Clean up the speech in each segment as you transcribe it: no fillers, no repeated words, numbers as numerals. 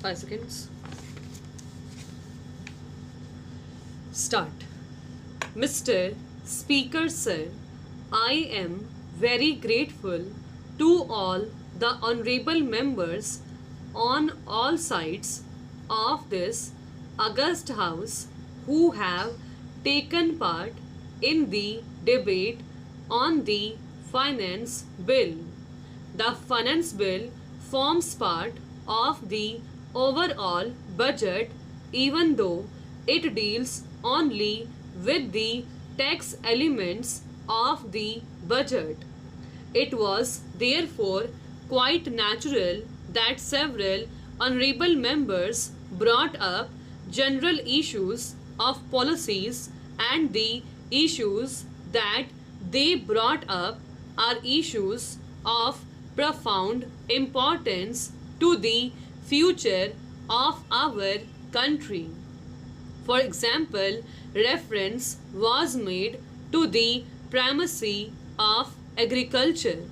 5 seconds. Start. Mr. Speaker Sir, I am very grateful to all the honorable members on all sides of this august House who have taken part in the debate on the Finance Bill. The Finance Bill forms part of the overall budget even though it deals only with the tax elements of the budget. It was therefore quite natural that several honorable members brought up general issues of policies, and the issues that they brought up are issues of profound importance to the future of our country. For example, reference was made to the primacy of agriculture.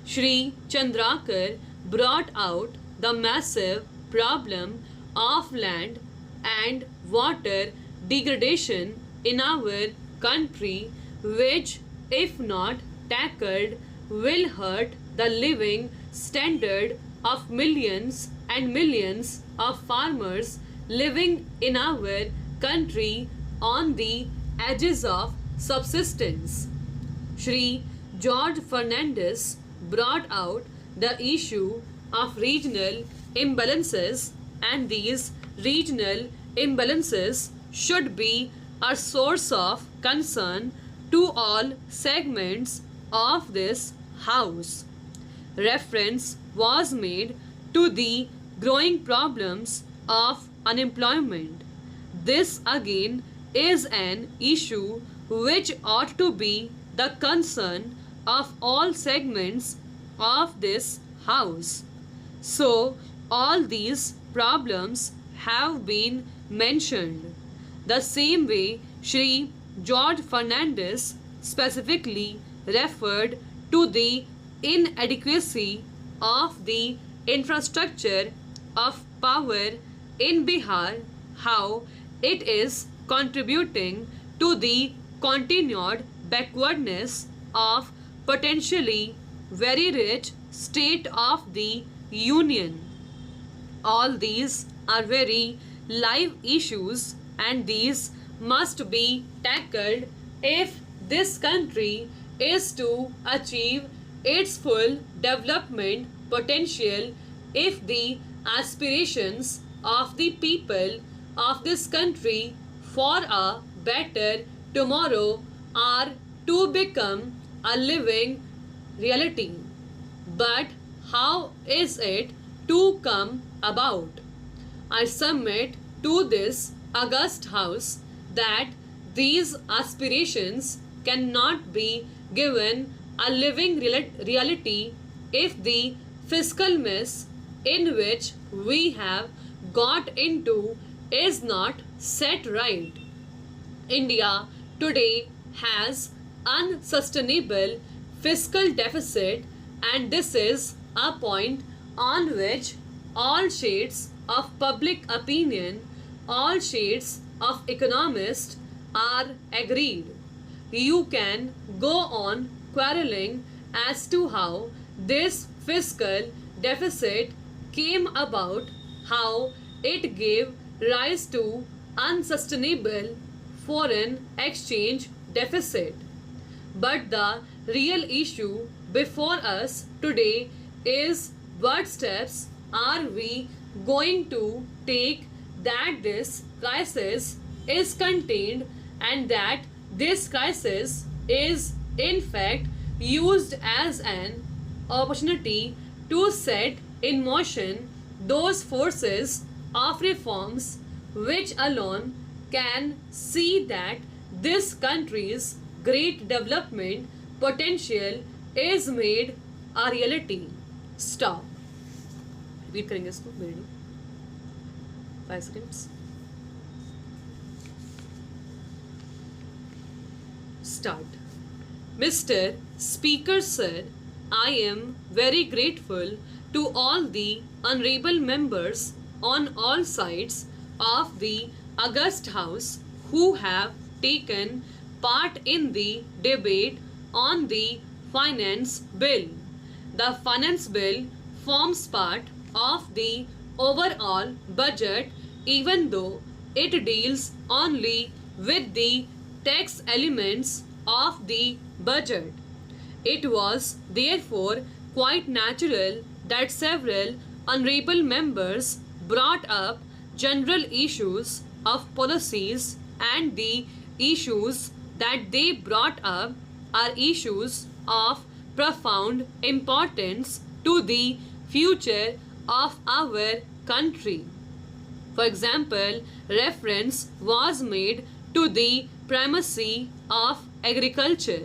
Shri Chandrakar brought out the massive problem of land and water degradation in our country, which, if not tackled, will hurt the living standard of millions and millions of farmers living in our country on the edges of subsistence. Shri George Fernandez brought out the issue of regional imbalances, and these regional imbalances should be a source of concern to all segments of this House. Reference was made to the growing problems of unemployment. This again is an issue which ought to be the concern of all segments of this House. So, all these problems have been mentioned. The same way, Shri George Fernandez specifically referred to the inadequacy of the infrastructure of power in Bihar, how it is contributing to the continued backwardness of potentially very rich state of the Union. All these are very live issues, and these must be tackled if this country is to achieve its full development potential, if the aspirations of the people of this country for a better tomorrow are to become a living reality. But how is it to come about? I submit to this august House that these aspirations cannot be given a living reality if the fiscal mess in which we have got into is not set right. India today has unsustainable fiscal deficit, and this is a point on which all shades of public opinion, all shades of economists are agreed. You can go on quarreling as to how this fiscal deficit came about, how it gave rise to unsustainable foreign exchange deficit. But the real issue before us today is what steps are we going to take that this crisis is contained, and that this crisis is in fact used as an opportunity to set in motion those forces of reforms which alone can see that this country's great development potential is made a reality. Stop. Read करेंगे इसको मेरे 5 seconds. Start. Mr. Speaker Sir, I am very grateful to all the honorable members on all sides of the august House who have taken part in the debate on the Finance Bill. The Finance Bill forms part of the overall budget even though it deals only with the tax elements of the budget. It was therefore quite natural that several honorable members brought up general issues of policies, and the issues that they brought up are issues of profound importance to the future of our country. For example, reference was made to the primacy of agriculture.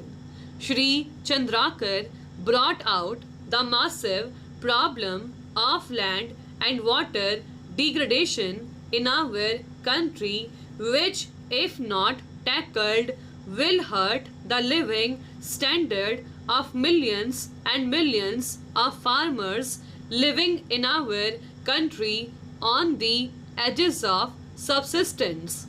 Shri Chandrakar brought out the massive problem of land and water degradation in our country, which, if not tackled, will hurt the living standard of millions and millions of farmers living in our country on the edges of subsistence.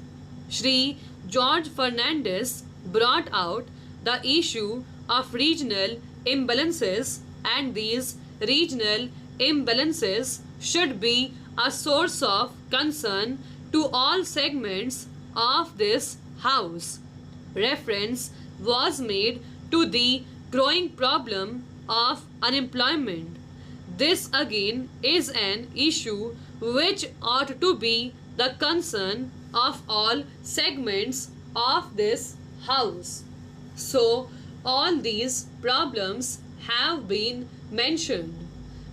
Shri George Fernandez brought out the issue of regional imbalances, and these regional imbalances should be a source of concern to all segments of this House. Reference was made to the growing problem of unemployment. This again is an issue which ought to be the concern of all segments of this House. So, all these problems have been mentioned.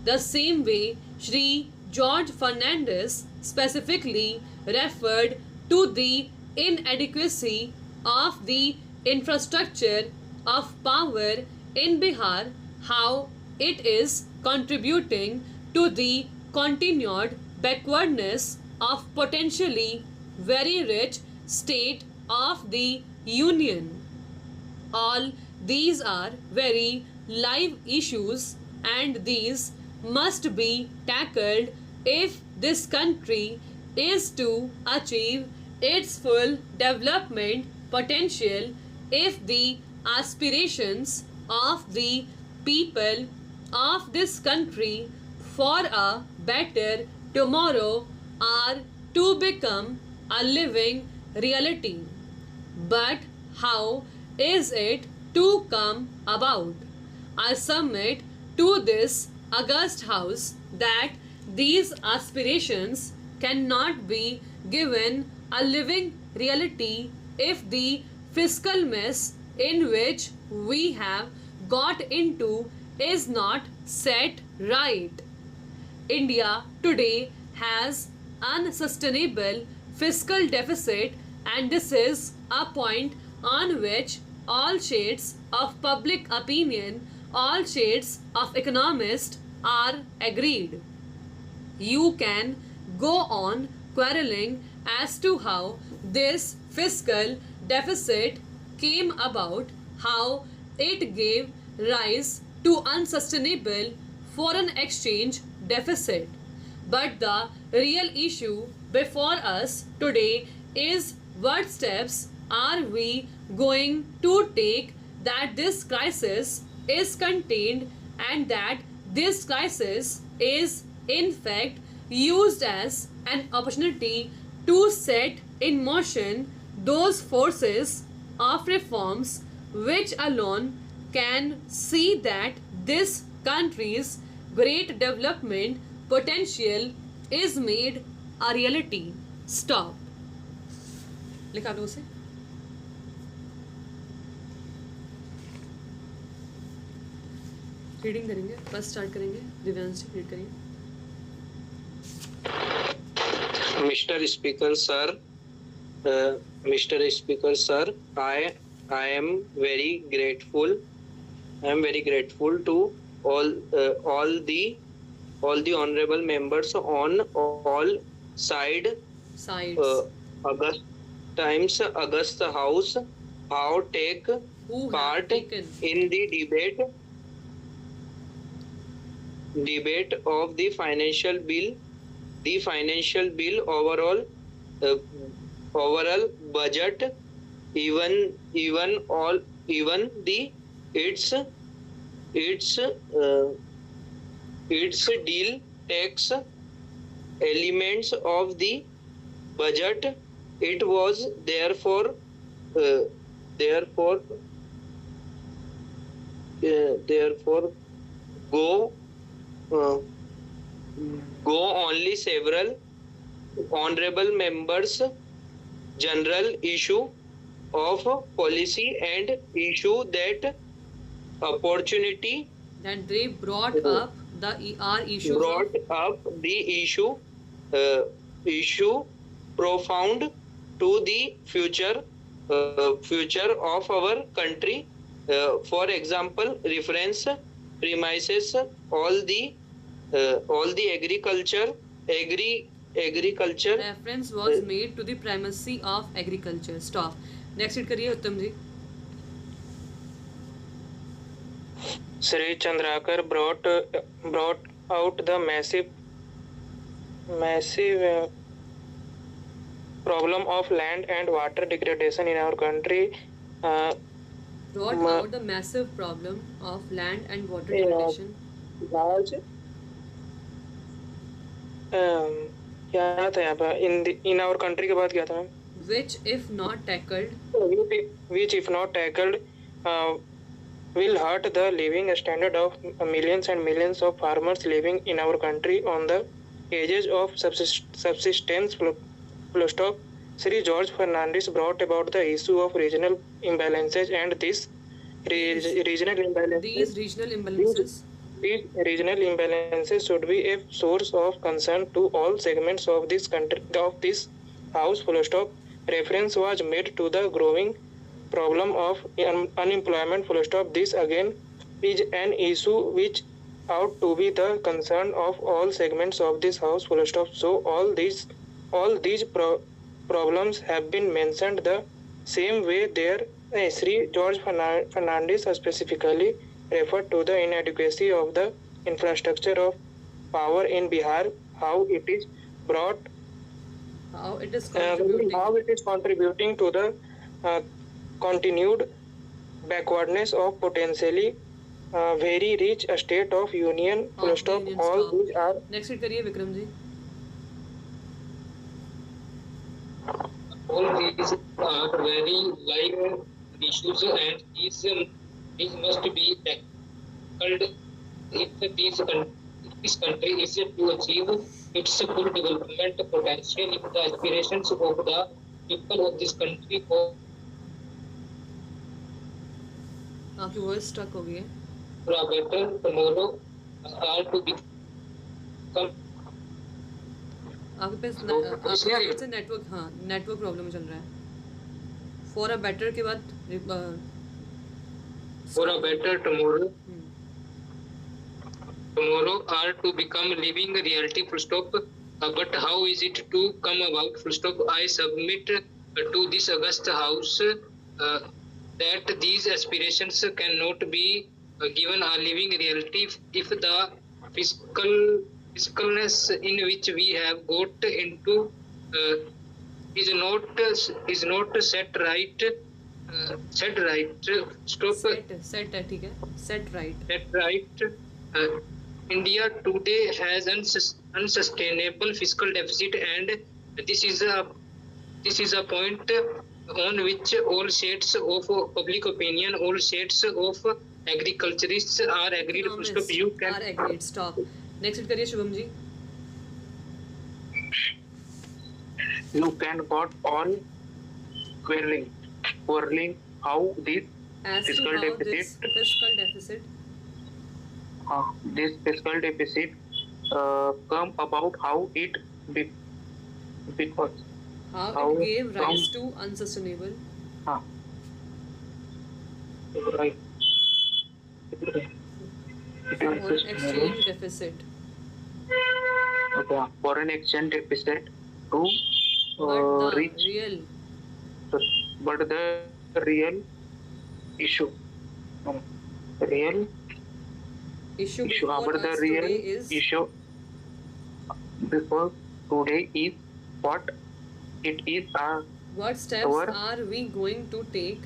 The same way, Shri George Fernandez specifically referred to the inadequacy of the infrastructure of power in Bihar, how it is contributing to the continued backwardness of potentially very rich state of the Union. All these are very live issues, and these must be tackled if this country is to achieve its full development potential, if the aspirations of the people of this country for a better tomorrow are to become a living reality. But how is it to come about? I submit to this august House that these aspirations cannot be given a living reality if the fiscal mess in which we have got into is not set right. India today has unsustainable fiscal deficit, and this is a point on which all shades of public opinion, all shades of economists are agreed. You can go on quarreling as to how this fiscal deficit came about, how it gave rise to unsustainable foreign exchange deficit. But the real issue before us today is what steps are we going to take that this crisis is contained, and that this crisis is in fact used as an opportunity to set in motion those forces of reforms which alone can see that this country's great development potential is made a reality. Stop. लिखा लो उसे. Reading करेंगे. First start करेंगे. दिव्यांश जी read करिए. Mr. Speaker, sir, Mr. Speaker, sir, I am very grateful. I am very grateful to all the honorable members on all sides. August Times, August House, how take part in the debate of the financial bill the financial bill overall budget, even the its deal tax elements of the budget. It was therefore uh, therefore go uh, go only several honorable members general issue of policy and issue that opportunity That they brought up our issues brought up the uh, issue profound to the future of our country. For example, reference premises all the agriculture reference was made to the primacy of agriculture. Stop. Next it करिए उत्तम जी. Sri Chandrakar brought out the massive problem of land and water degradation in our country. Brought out the massive problem of land and water degradation. Large. क्या था यहाँ पे in our country के बाद क्या था ma'am? Which if not tackled will hurt the living standard of millions and millions of farmers living in our country on the edges of subsistence. Full stop. Sri George Fernandez brought about the issue of regional imbalances, and these regional imbalances should be a source of concern to all segments of this country, of this house. Full stop. Reference was made to the growing problem of unemployment. Full stop. This again is an issue which ought to be the concern of all segments of this house. Full stop. So all these problems have been mentioned the same way there. Sri George Fernandez specifically referred to the inadequacy of the infrastructure of power in Bihar, how it is contributing to the continued backwardness of potentially very rich state of union. Full stop. All these are. Next it करिए Vikram ji. All these are very live issues, and these must be tackled if this country is to achieve its full development potential. If the aspirations of the people of this country आपकी voice stuck हो गई है. for a better tomorrow are to become. आपके पास network problem चल रहा है. For a better के बाद For a better tomorrow are to become living reality. Full stop. But how is it to come about? Full stop. I submit to this august house that these aspirations cannot be given a living reality if the fiscalness in which we have got into is not set right. Set right. Stop. Set है. ठीक है. Set right. Set right. India today has unsustainable fiscal deficit, and this is a point on which all shades of public opinion, all shades of agriculturists are agreed. Stop. You can. Are agreed. Stop. Next it करिए Shubham ji. You can got on quarreling how this As to fiscal how deficit this fiscal deficit come about, how it because how it gave rise to unsustainable right foreign exchange deficit. Foreign exchange deficit to But the reach, real but the real issue issue but before the us real today is issue before today is what it is What steps Our- are we going to take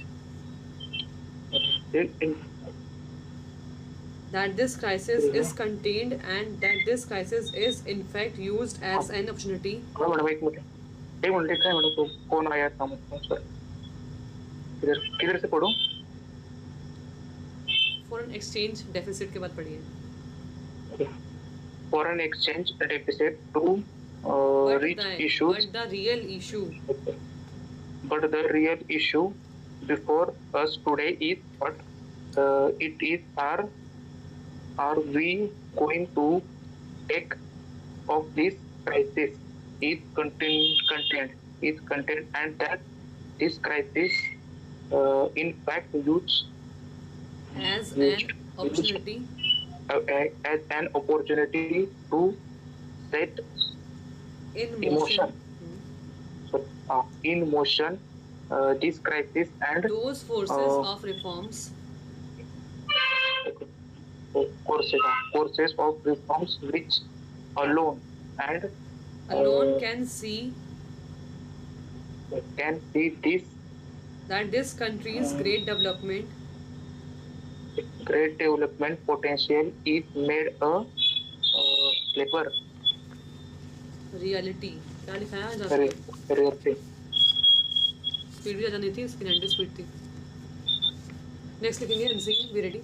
that this crisis is contained and that this crisis is in fact used as an opportunity madam एक minute क्या madam को कौन आया था मुझको किधर किधर से पढ़ूं फॉरेन एक्सचेंज डेफिसिट के बाद पढ़िए foreign exchange deficit to reach issues but the real issue but the real issue before us today is what it is are we going to take of this crisis is content and that this crisis in fact used as an opportunity as an opportunity to set in motion in motion this crisis and those forces of reforms courses of reforms which alone and can see this that this country's great development potential is made a clever reality क्या लिखा है जहाँ reality. Speed भी ज़्यादा नहीं थी इसकी 90 speed थी नेक्स्ट लिखेंगे NC be ready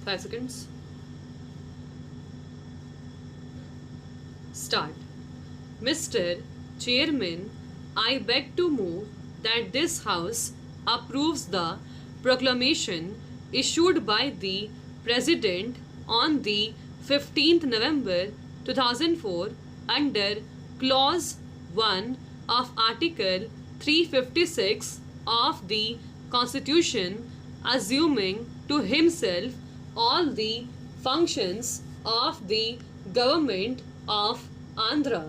five seconds start Mr. Chairman, I beg to move that this House approves the proclamation issued by the President on the 15th November 2004 under Clause 1 of Article 356 of the Constitution, assuming to himself all the functions of the government of Andhra.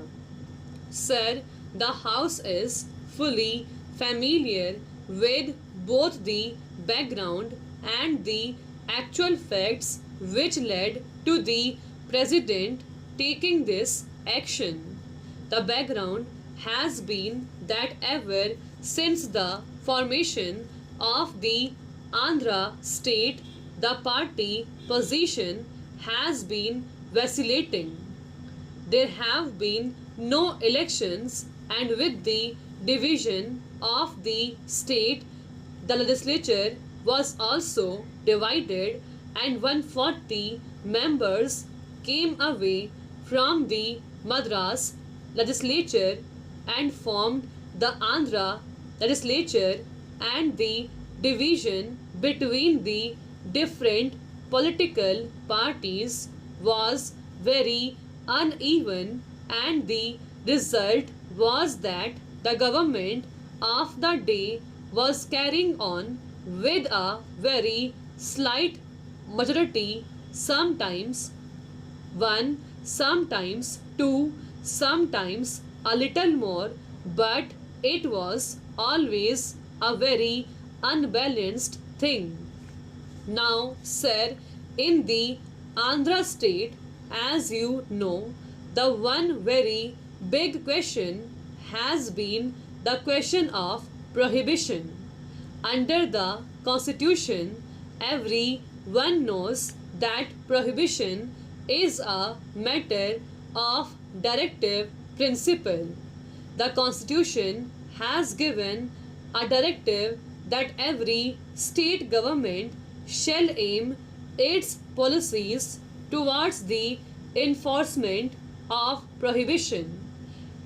Sir, the House is fully familiar with both the background and the actual facts which led to the President taking this action. The background has been that ever since the formation of the Andhra state, the party position has been vacillating. There have been no elections, and with the division of the state, the legislature was also divided, and 140 members came away from the Madras legislature and formed the Andhra legislature, and the division between the different political parties was very uneven, and the result was that the government of the day was carrying on with a very slight majority, sometimes one, sometimes two, sometimes a little more, but it was always a very unbalanced thing. Now, sir, in the Andhra state, as you know, the one very big question has been the question of prohibition. Under the Constitution, everyone knows that prohibition is a matter of directive principle. The Constitution has given a directive that every state government shall aim its policies towards the enforcement of prohibition.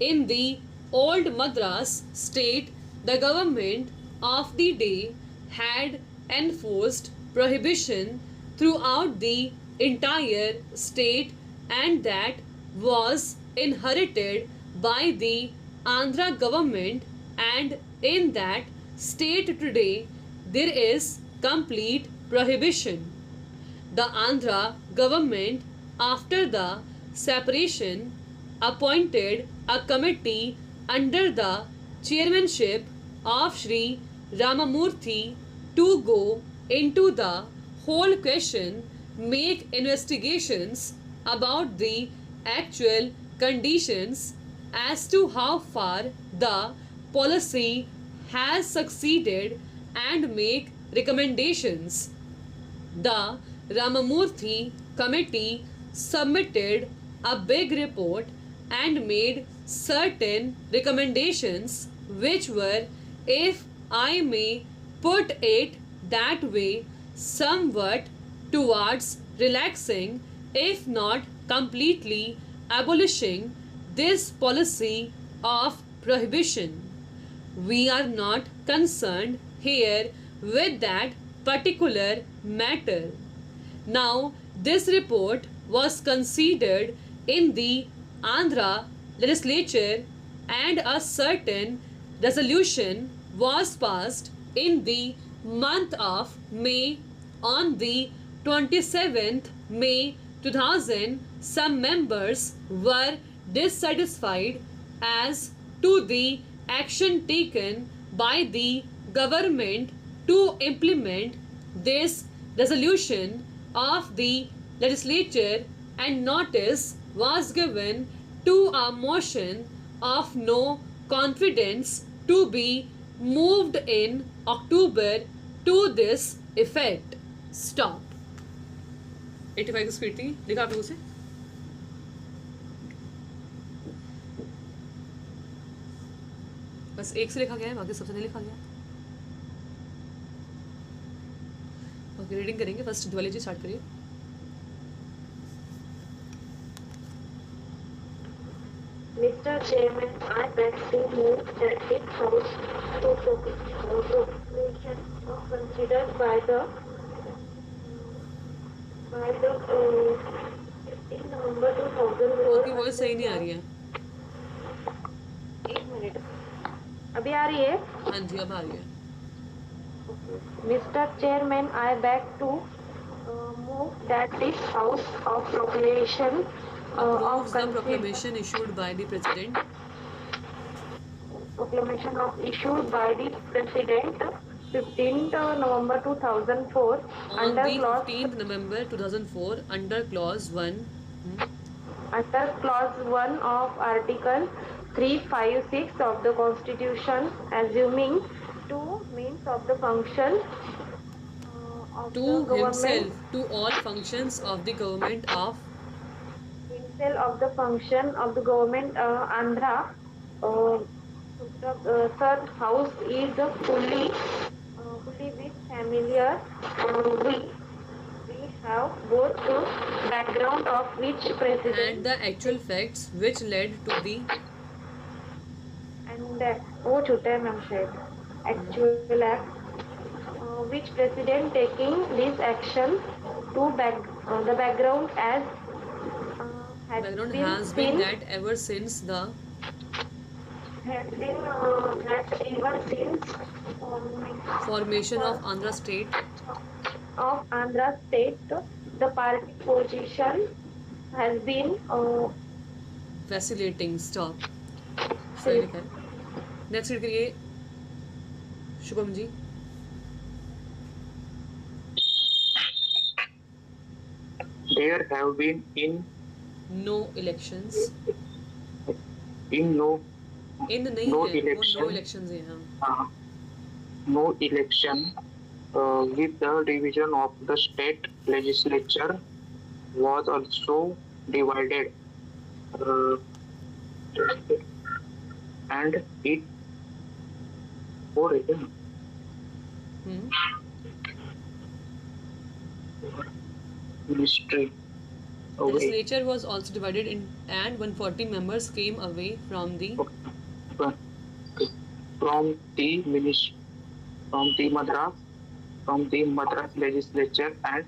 In the old Madras state, the government of the day had enforced prohibition throughout the entire state, and that was inherited by the Andhra government, and in that state today there is complete prohibition. The Andhra government, after the separation, appointed a committee under the chairmanship of Shri Ramamurthy to go into the whole question, make investigations about the actual conditions as to how far the policy has succeeded and make recommendations. The Ramamurthy committee submitted a big report and made certain recommendations which were, if I may put it that way, somewhat towards relaxing, if not completely abolishing, this policy of prohibition. We are not concerned here with that particular matter. Now, this report was considered in the Andhra legislature and a certain resolution was passed in the month of May. On the 27th May 2000, some members were dissatisfied as to the action taken by the government to implement this resolution of the legislature, and notice was given to a motion of no confidence to be moved in October to this effect. Stop. 85 की speed थी, लिखा आप लोगों से? बस एक से लिखा गया है, बाकी सबसे नहीं लिखा गया. ओके, रीडिंग करेंगे. फर्स्ट दिवाली जी स्टार्ट करिए. Mr. Chairman, I beg to move that it House to proclamation considered by the in November 2004. आपकी वॉइस सही नहीं आ रही है. एक मिनट, अभी आ रही है? हाँ जी, अब आ रही है. Mr. Chairman, I beg to move that this House of Proclamation Approves the proclamation issued by the President proclamation of issued by the President 15th November 2004 on under the clause 15th November 2004 under clause 1. under clause 1 of article 356 of the Constitution, assuming two means of the function of To the government, himself, to all functions of the government of himself of the function of the government Andhra. The third house is fully with familiar. We have both the background of which and president the actual facts which led to the and वो छोटा है ma'am शायद actual act which president taking this action to the background as background has been that ever since the has been that ever since formation of Andhra state of Andhra state, the party position has been vacillating. Stop. सही लिखा है. Next read करिए Shubham ji. There have been No elections. in no In नहीं No है, वो election. no elections है. हाँ. no election with the division of the state legislature was also divided and it ministry The legislature was also divided in, and 140 members came away from the Madras legislature and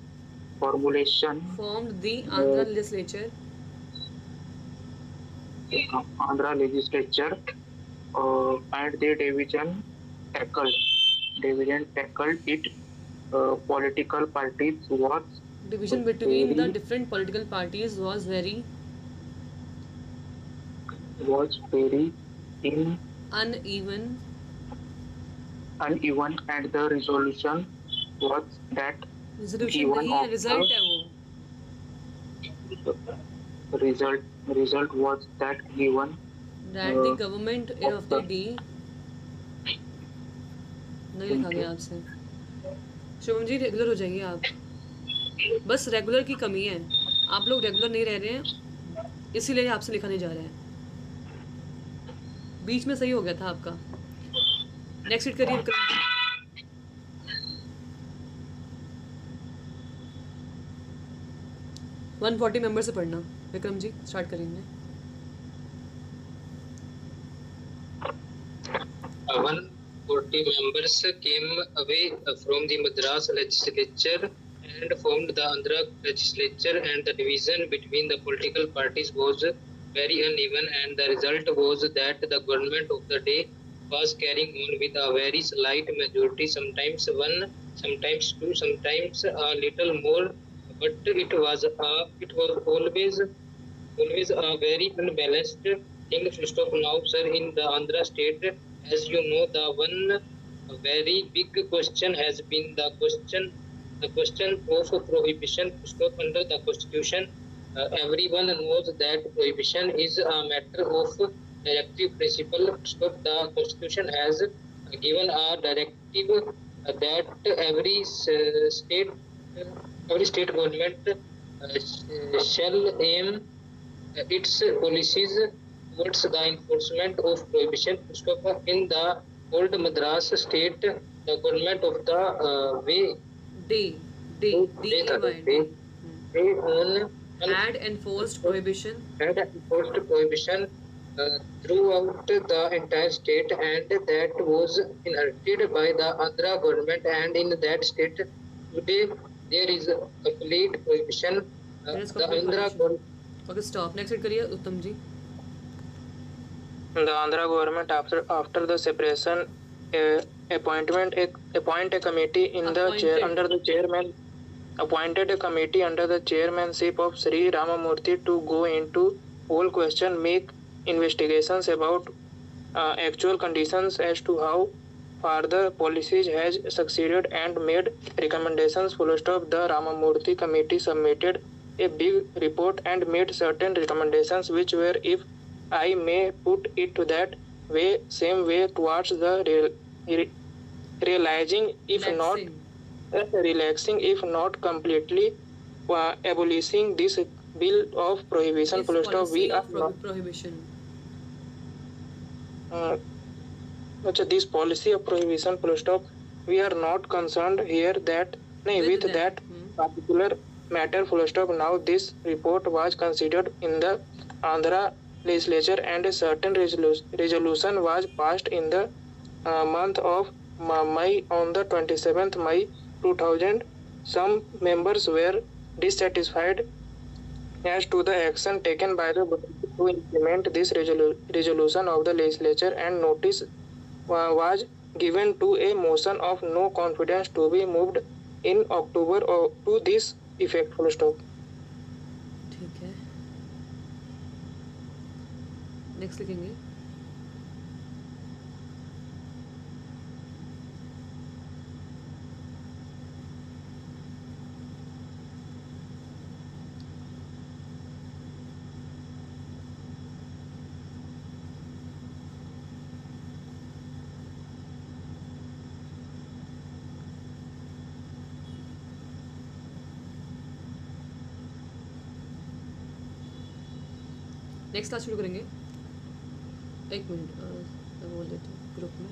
formulation formed the Andhra legislature. Andhra legislature and the division tackled it. Political parties Division between the different political parties was very uneven uneven, and the resolution was that resolution given नहीं है, of result है वो. the result was that given That the government of the D नहीं लिखा गया आपसे. Shubham ji regular हो जाइए आप. बस रेगुलर की कमी है, आप लोग रेगुलर नहीं रह रहे हैं, इसीलिए आपसे लिखा नहीं जा रहा है. बीच में सही हो गया था आपका. नेक्स्ट हिट करिए विक्रम जी. 140 मेंबर से पढ़ना. विक्रम जी स्टार्ट करेंगे. 140 members came away from the Madras legislature and formed the Andhra legislature, and the division between the political parties was very uneven, and the result was that the government of the day was carrying on with a very slight majority, sometimes one, sometimes two, sometimes a little more, but it was always a very unbalanced thing. Stop now, sir. In the Andhra state, as you know, the one very big question has been the question of prohibition. Stop under the constitution. Everyone knows that prohibition is a matter of directive principle. Stop, the constitution has given a directive that every state government shall aim its policies towards the enforcement of prohibition. Stop, in the old Madras state, the government of the way Day they own had enforced prohibition had enforced prohibition throughout the entire state, and that was inherited by the Andhra government, and in that state today there is a complete prohibition. There is The complete Andhra prohibition. Okay, stop. Next hit करिए उत्तम जी. the Andhra government after the separation appoint a committee in the chair under the chairman appointed a committee under the chairmanship of Sri Ramamurthy to go into whole question, make investigations about actual conditions as to how far the policies has succeeded, and made recommendations. Full stop. The Ramamurthy committee submitted a big report and made certain recommendations which were, if I may put it to that way, same way towards the realizing, if not relaxing, if not completely abolishing this bill of prohibition. Full stop. We are not prohibition. this policy of prohibition. Full stop. We are not concerned here that with that particular matter. Full stop. Now this report was considered in the Andhra legislature, and a certain resolution was passed in the month of May. On the 27th May 2000, some members were dissatisfied as to the action taken by the government to implement this resolution of the legislature, and notice was given to a motion of no confidence to be moved in October to this effect. Full stop. ठीक है. Next लिखेंगे. Next class शुरू करेंगे. एक minute मैं बोल देती हूँ ग्रुप में.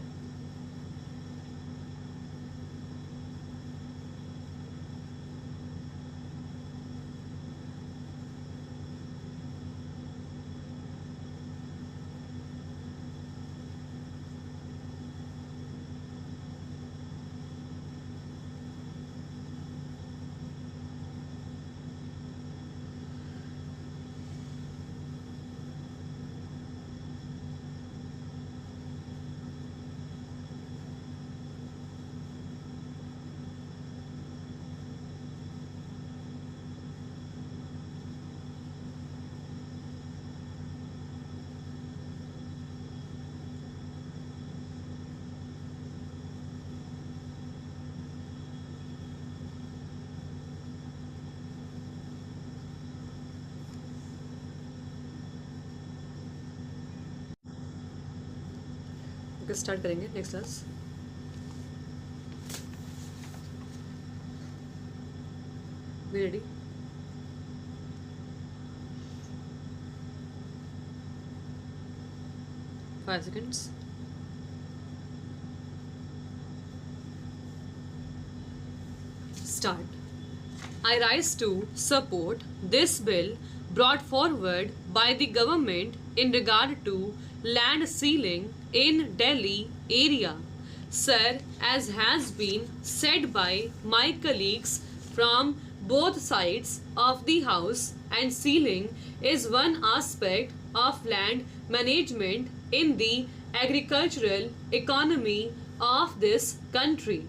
ओके स्टार्ट करेंगे next class. Be ready. Five seconds. Start. I rise to support this bill brought forward by the government in regard to land ceiling in Delhi area. Sir, as has been said by my colleagues from both sides of the house, and ceiling is one aspect of land management in the agricultural economy of this country.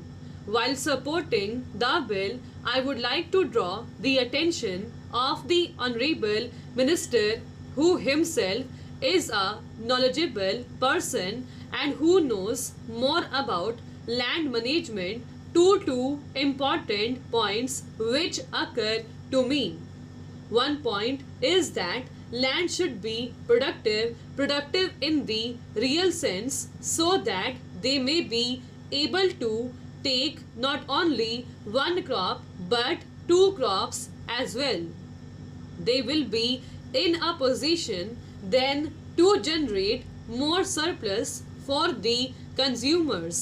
While supporting the bill, I would like to draw the attention of the Honorable Minister, who himself is a knowledgeable person and who knows more about land management, to two important points which occur to me. One point is that land should be productive in the real sense, so that they may be able to take not only one crop but two crops as well. They will be in a position then to generate more surplus for the consumers.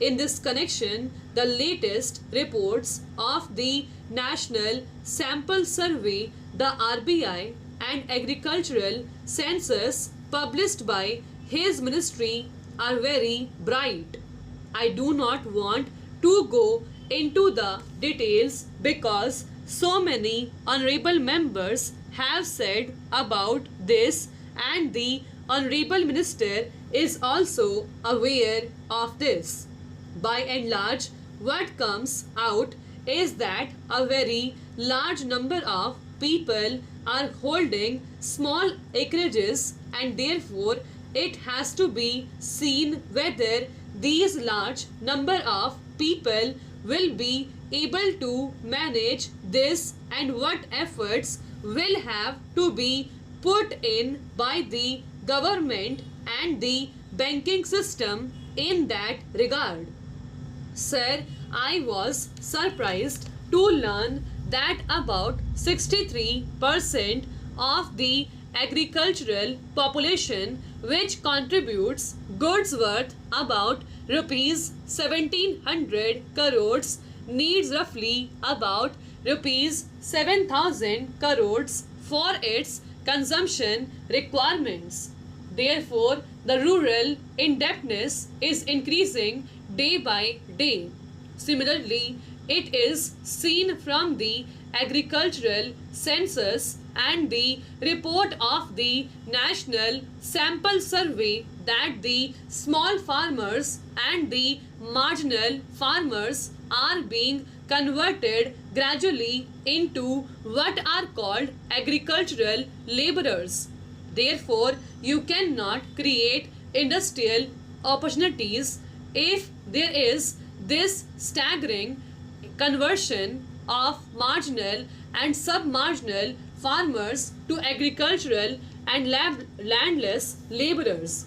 In this connection, the latest reports of the National Sample Survey, the RBI, and Agricultural Census published by his ministry are very bright. I do not want to go into the details because so many honorable members have said about this, and the honorable minister is also aware of this. By and large, what comes out is that a very large number of people are holding small acreages, and therefore it has to be seen whether these large number of people will be able to manage this, and what efforts will have to be put in by the government and the banking system in that regard. Sir, I was surprised to learn that about 63% of the agricultural population, which contributes goods worth about rupees 1700 crores, needs roughly about rupees 7000 crores for its consumption requirements. Therefore, the rural indebtedness is increasing day by day. Similarly, it is seen from the agricultural census and the report of the National Sample Survey that the small farmers and the marginal farmers are being converted gradually into what are called agricultural laborers. Therefore, you cannot create industrial opportunities if there is this staggering conversion of marginal and sub-marginal farmers to agricultural and landless laborers.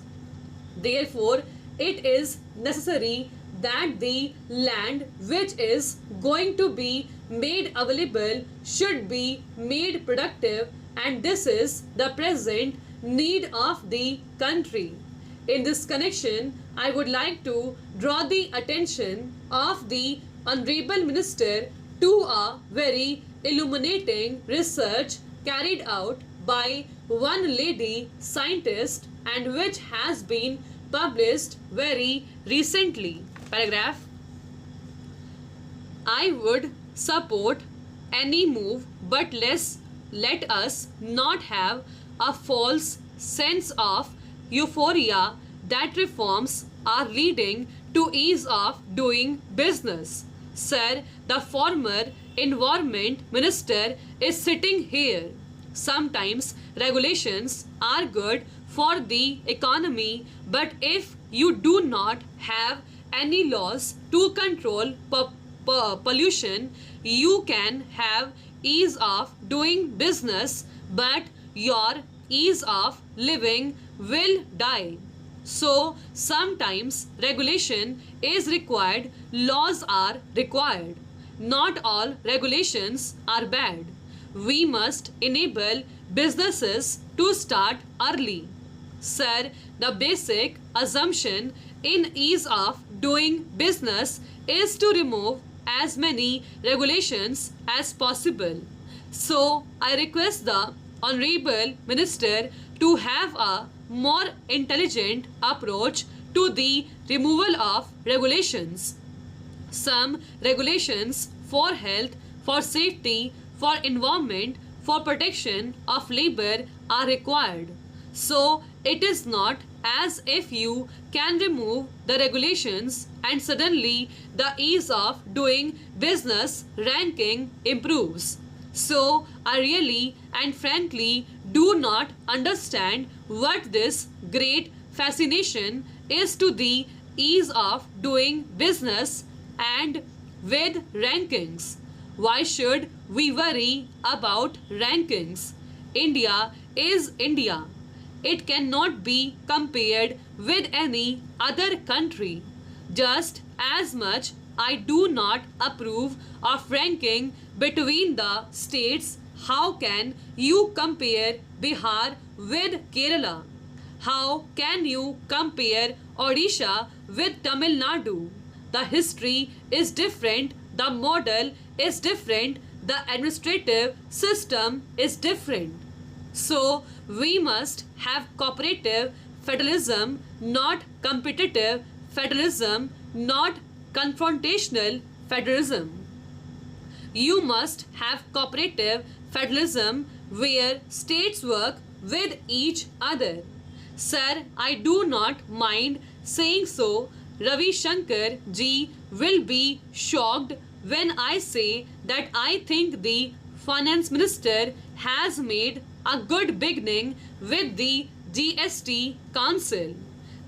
Therefore, it is necessary that the land which is going to be made available should be made productive, and this is the present need of the country. In this connection, I would like to draw the attention of the Honorable Minister to a very illuminating research carried out by one lady scientist and which has been published very recently. Paragraph. I would support any move, but let us not have a false sense of euphoria that reforms are leading to ease of doing business. Sir, the former Environment Minister is sitting here. Sometimes regulations are good for the economy, but if you do not have any laws to control pollution, you can have ease of doing business, but your ease of living will die. So sometimes regulation is required, laws are required. Not all regulations are bad. We must enable businesses to start early. Sir, the basic assumption in ease of doing business is to remove as many regulations as possible. So, I request the Honorable Minister to have a more intelligent approach to the removal of regulations. Some regulations for health, for safety, for environment, for protection of labor are required. So it is not as if you can remove the regulations and suddenly the ease of doing business ranking improves. So I really and frankly do not understand what this great fascination is to the ease of doing business and with rankings. Why should we worry about rankings? India is India. It cannot be compared with any other country. Just as much I do not approve of ranking between the states, how can you compare Bihar with Kerala? How can you compare Odisha with Tamil Nadu? The history is different, the model is different, the administrative system is different. So, we must have cooperative federalism, not competitive federalism, not confrontational federalism. You must have cooperative federalism where states work with each other. Sir, I do not mind saying so. Ravi Shankar ji will be shocked when I say that I think the finance minister has made a good beginning with the GST Council.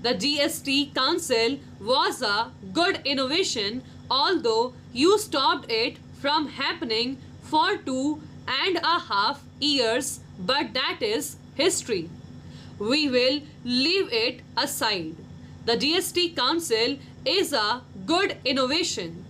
The GST Council was a good innovation, although you stopped it from happening for 2.5 years, but that is history. We will leave it aside. The GST Council is a good innovation.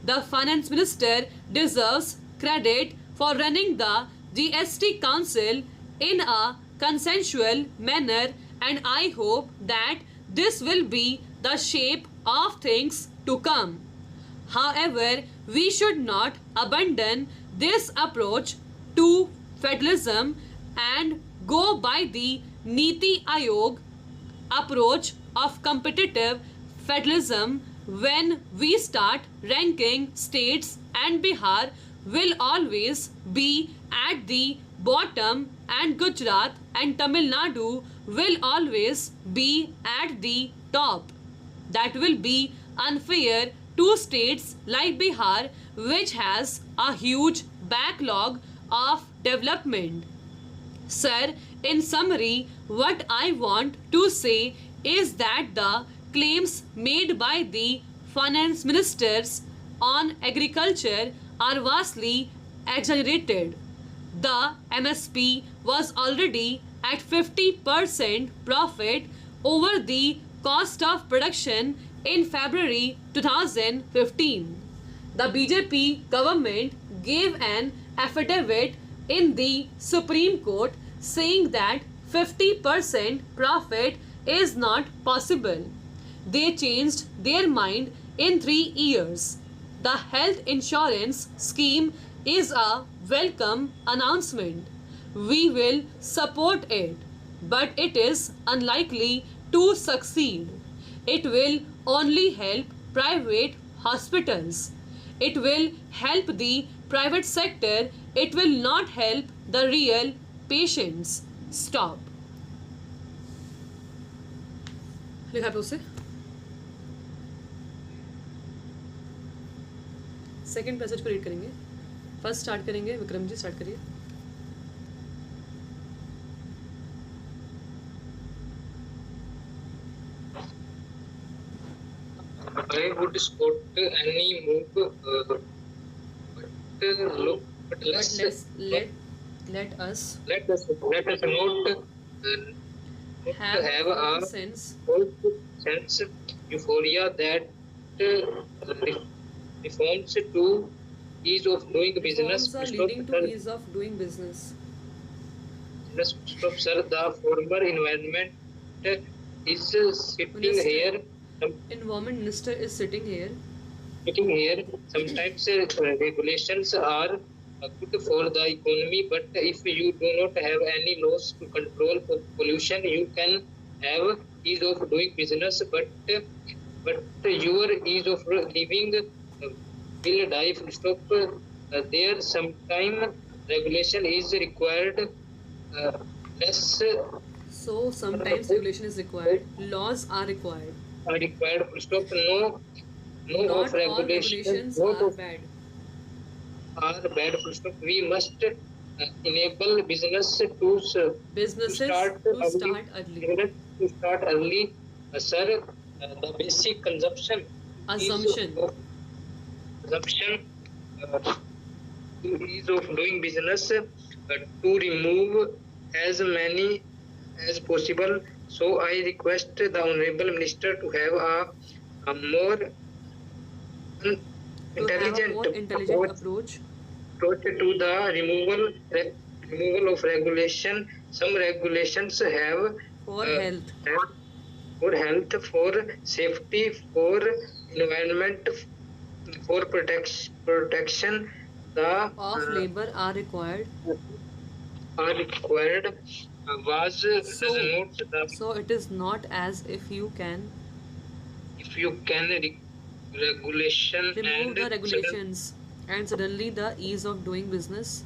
The finance minister deserves credit for running the GST Council in a consensual manner, and I hope that this will be the shape of things to come. However, we should not abandon this approach to federalism and go by the Niti Aayog approach of competitive federalism. When we start ranking states, and Bihar will always be at the bottom, and Gujarat and Tamil Nadu will always be at the top. That will be unfair to states like Bihar, which has a huge backlog of development. Sir, in summary, what I want to say is that the claims made by the finance ministers on agriculture are vastly exaggerated. The MSP was already at 50% profit over the cost of production in February 2015. The BJP government gave an affidavit in the Supreme Court saying that 50% profit is not possible. They changed their mind in 3 years. The health insurance scheme is a welcome announcement. We will support it, but it is unlikely to succeed. It will only help private hospitals. It will help the private sector. It will not help the real patients. Stop. लिखा पे उसे second passage को read करेंगे. First start करेंगे. Vikram ji start करिए. I would support any move, but Let us let us not have a false sense sense euphoria that reforms to ease of doing business. reforms are leading to ease of doing business. Stop, sir. The former environment is sitting Minister. here. Environment Minister is sitting here. Sometimes regulations are good for the economy, but if you do not have any laws to control pollution, you can have ease of doing business, but your ease of living will die. Full stop. There sometime regulation is required. Less So sometimes regulation is required. Laws are required. are required. Full stop. No Not of all regulation. regulations No are of bad. are bad. Full stop. We must enable business to Businesses start to early. start early. Business to start early. Sir, the basic consumption Assumption. consumption ease of doing business to remove as many as possible. So I request the Honorable Minister to have a more To have a intelligent more intelligent approach. approach to the removal of regulation. Some regulations have For uh, health. for health, for safety, for environment, for protection. The Of labor are required. are required was does not the So it is not as if you can if you can regulation remove and the regulations and suddenly the ease of doing business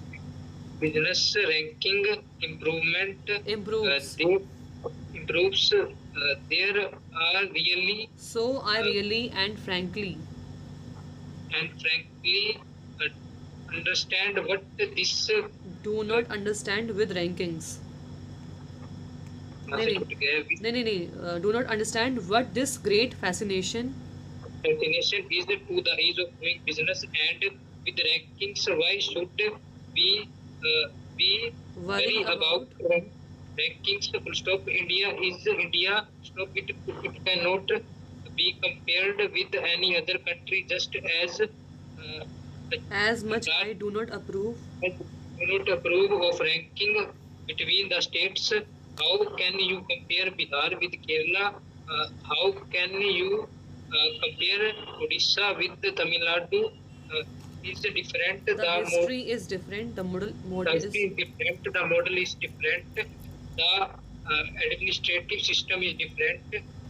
business ranking improvement improves. they improves. There are really So I really and frankly and frankly understand what this do not understand with rankings. Do not understand what this great fascination destination is to the ease of doing business and with rankings. Why should we be worry about rankings? Full stop. India is India. Stop. It cannot be compared with any other country. Just as much I do not approve. do not approve of ranking between the states. How can you compare Bihar with Kerala? How can you compare Odisha with Tamil Nadu? Is different. The history is different. The model is different. The model is different. The administrative system is different.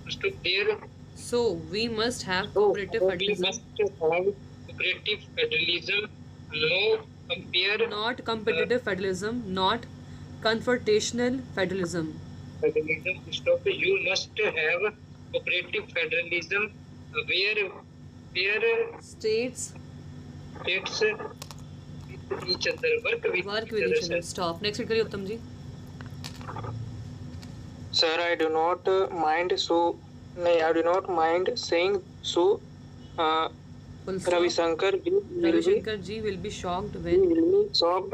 So there, so we must have cooperative we federalism, must have cooperative federalism. No compare not competitive federalism, not confrontational federalism. federalism. Stop. You must have cooperative federalism where States states with each other work with work each with each other. other. Stop. Next read करिए उत्तम जी. Sir, I do not mind saying so. Full stop. Ravi Shankar Ravi Shankar ji will be shocked when will be shocked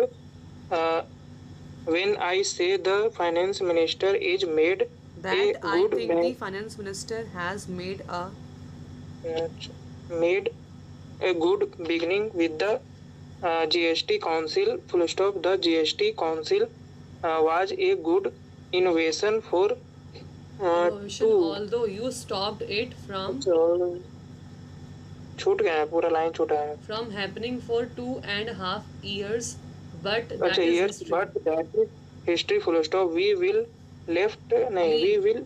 when I say the finance minister is made that a I good think the bank, finance minister has made a made a good beginning with the GST Council. Full stop. The GST Council was a good innovation for innovation, to although you stopped it from छूट गया है पूरा line छूटा है happening for 2.5 years, but that अच्छा is yes history. but that is history. Full stop. We will left नहीं we will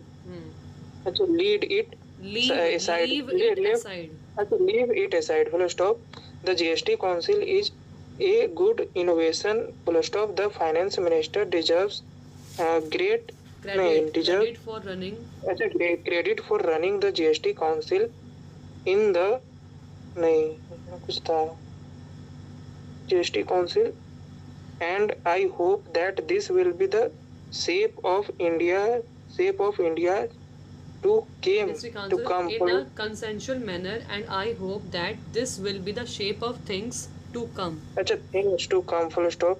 अच्छा lead it Leave aside. it Left- aside. अच्छा leave it aside. Full stop. The GST Council is a good innovation. Full stop. The finance minister deserves great Credit for running अच्छा credit for running the GST Council in the नहीं कुछ था GST Council, and I hope that this will be the shape of India to District come Council in for a consensual manner, and I hope that this will be the shape of things to come. अच्छा things to come. Full stop.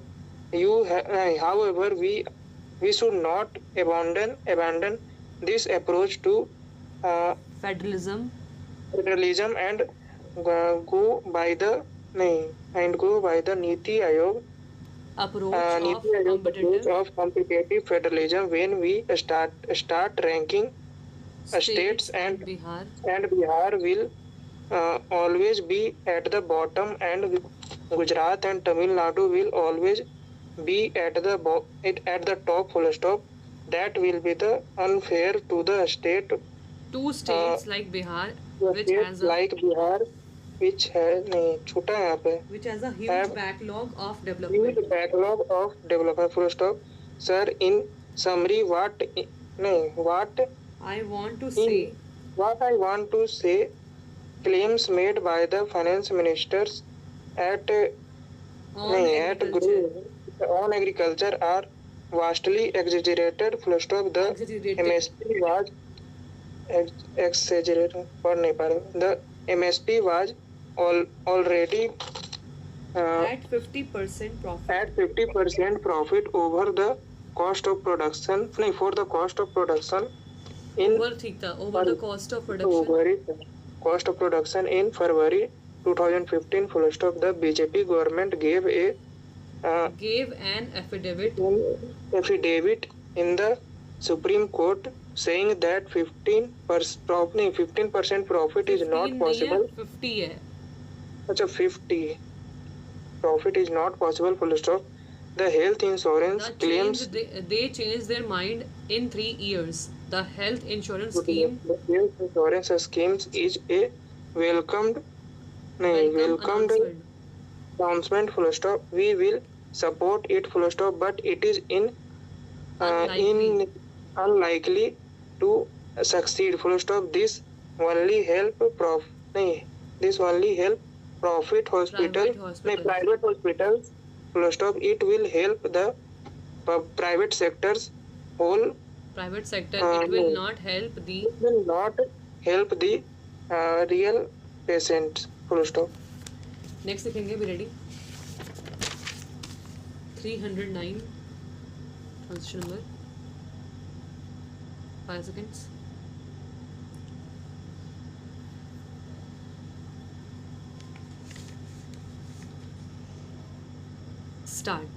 However, we we should not abandon this approach to Federalism. federalism and go by the Niti Aayog Approach of Niti Aayog approach competitive of competitive federalism when we start ranking states and Bihar. Bihar will always be at the bottom, and Gujarat and Tamil Nadu will always be at the top. Full stop. That will be the unfair to the state. Two states like Bihar, The which states has a like Bihar, which has नहीं छोटा है यहाँ पे which has a huge have backlog of huge development. backlog of development. Full stop. Sir, in summary, what I want to in say what I want to say, claims made by the finance ministers at on at agriculture. on agriculture are vastly exaggerated. Full stop. The Exaggerated. MSP was exaggerated. पढ़ नहीं पा रहे. The MSP was already At 50% profit. at 50% profit over the cost of production. नहीं, for the cost of production in Over ठीक था, over the cost of production. over it, cost of production in February 2015. Full stop. The BJP government gave a Gave an affidavit affidavit in the Supreme Court saying that 15% profit is 15 not नहीं है, possible. 50 है. अच्छा 50 profit is not possible. Full stop. The health insurance The claims they changed their mind in 3 years. The health insurance scheme the health insurance schemes is a welcomed welcome announcement. announcement. Full stop. We will support it. Full stop. But it is Unlikely. unlikely to succeed. Full stop. This only help profit hospital. Private hospitals. Full stop. It will help the private sectors whole. Private sector, Uh, it will no. not help the It will not help the real patients. Full stop. next देखेंगे. Be ready. 309 transition number. 5 seconds. Start.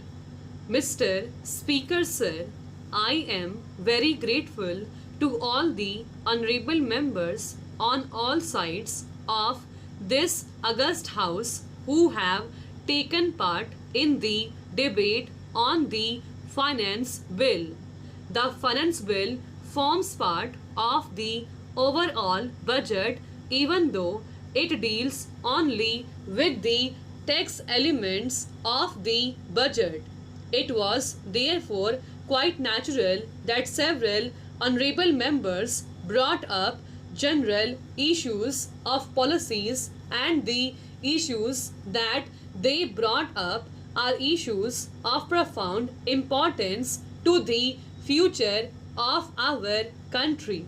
Mr. Speaker, sir, I am very grateful to all the honorable members on all sides of this august house who have taken part in the debate on the finance bill. The finance bill forms part of the overall budget even though it deals only with the tax elements of the budget. It was therefore quite natural that several honorable members brought up general issues of policies, and the issues that they brought up are issues of profound importance to the future of our country.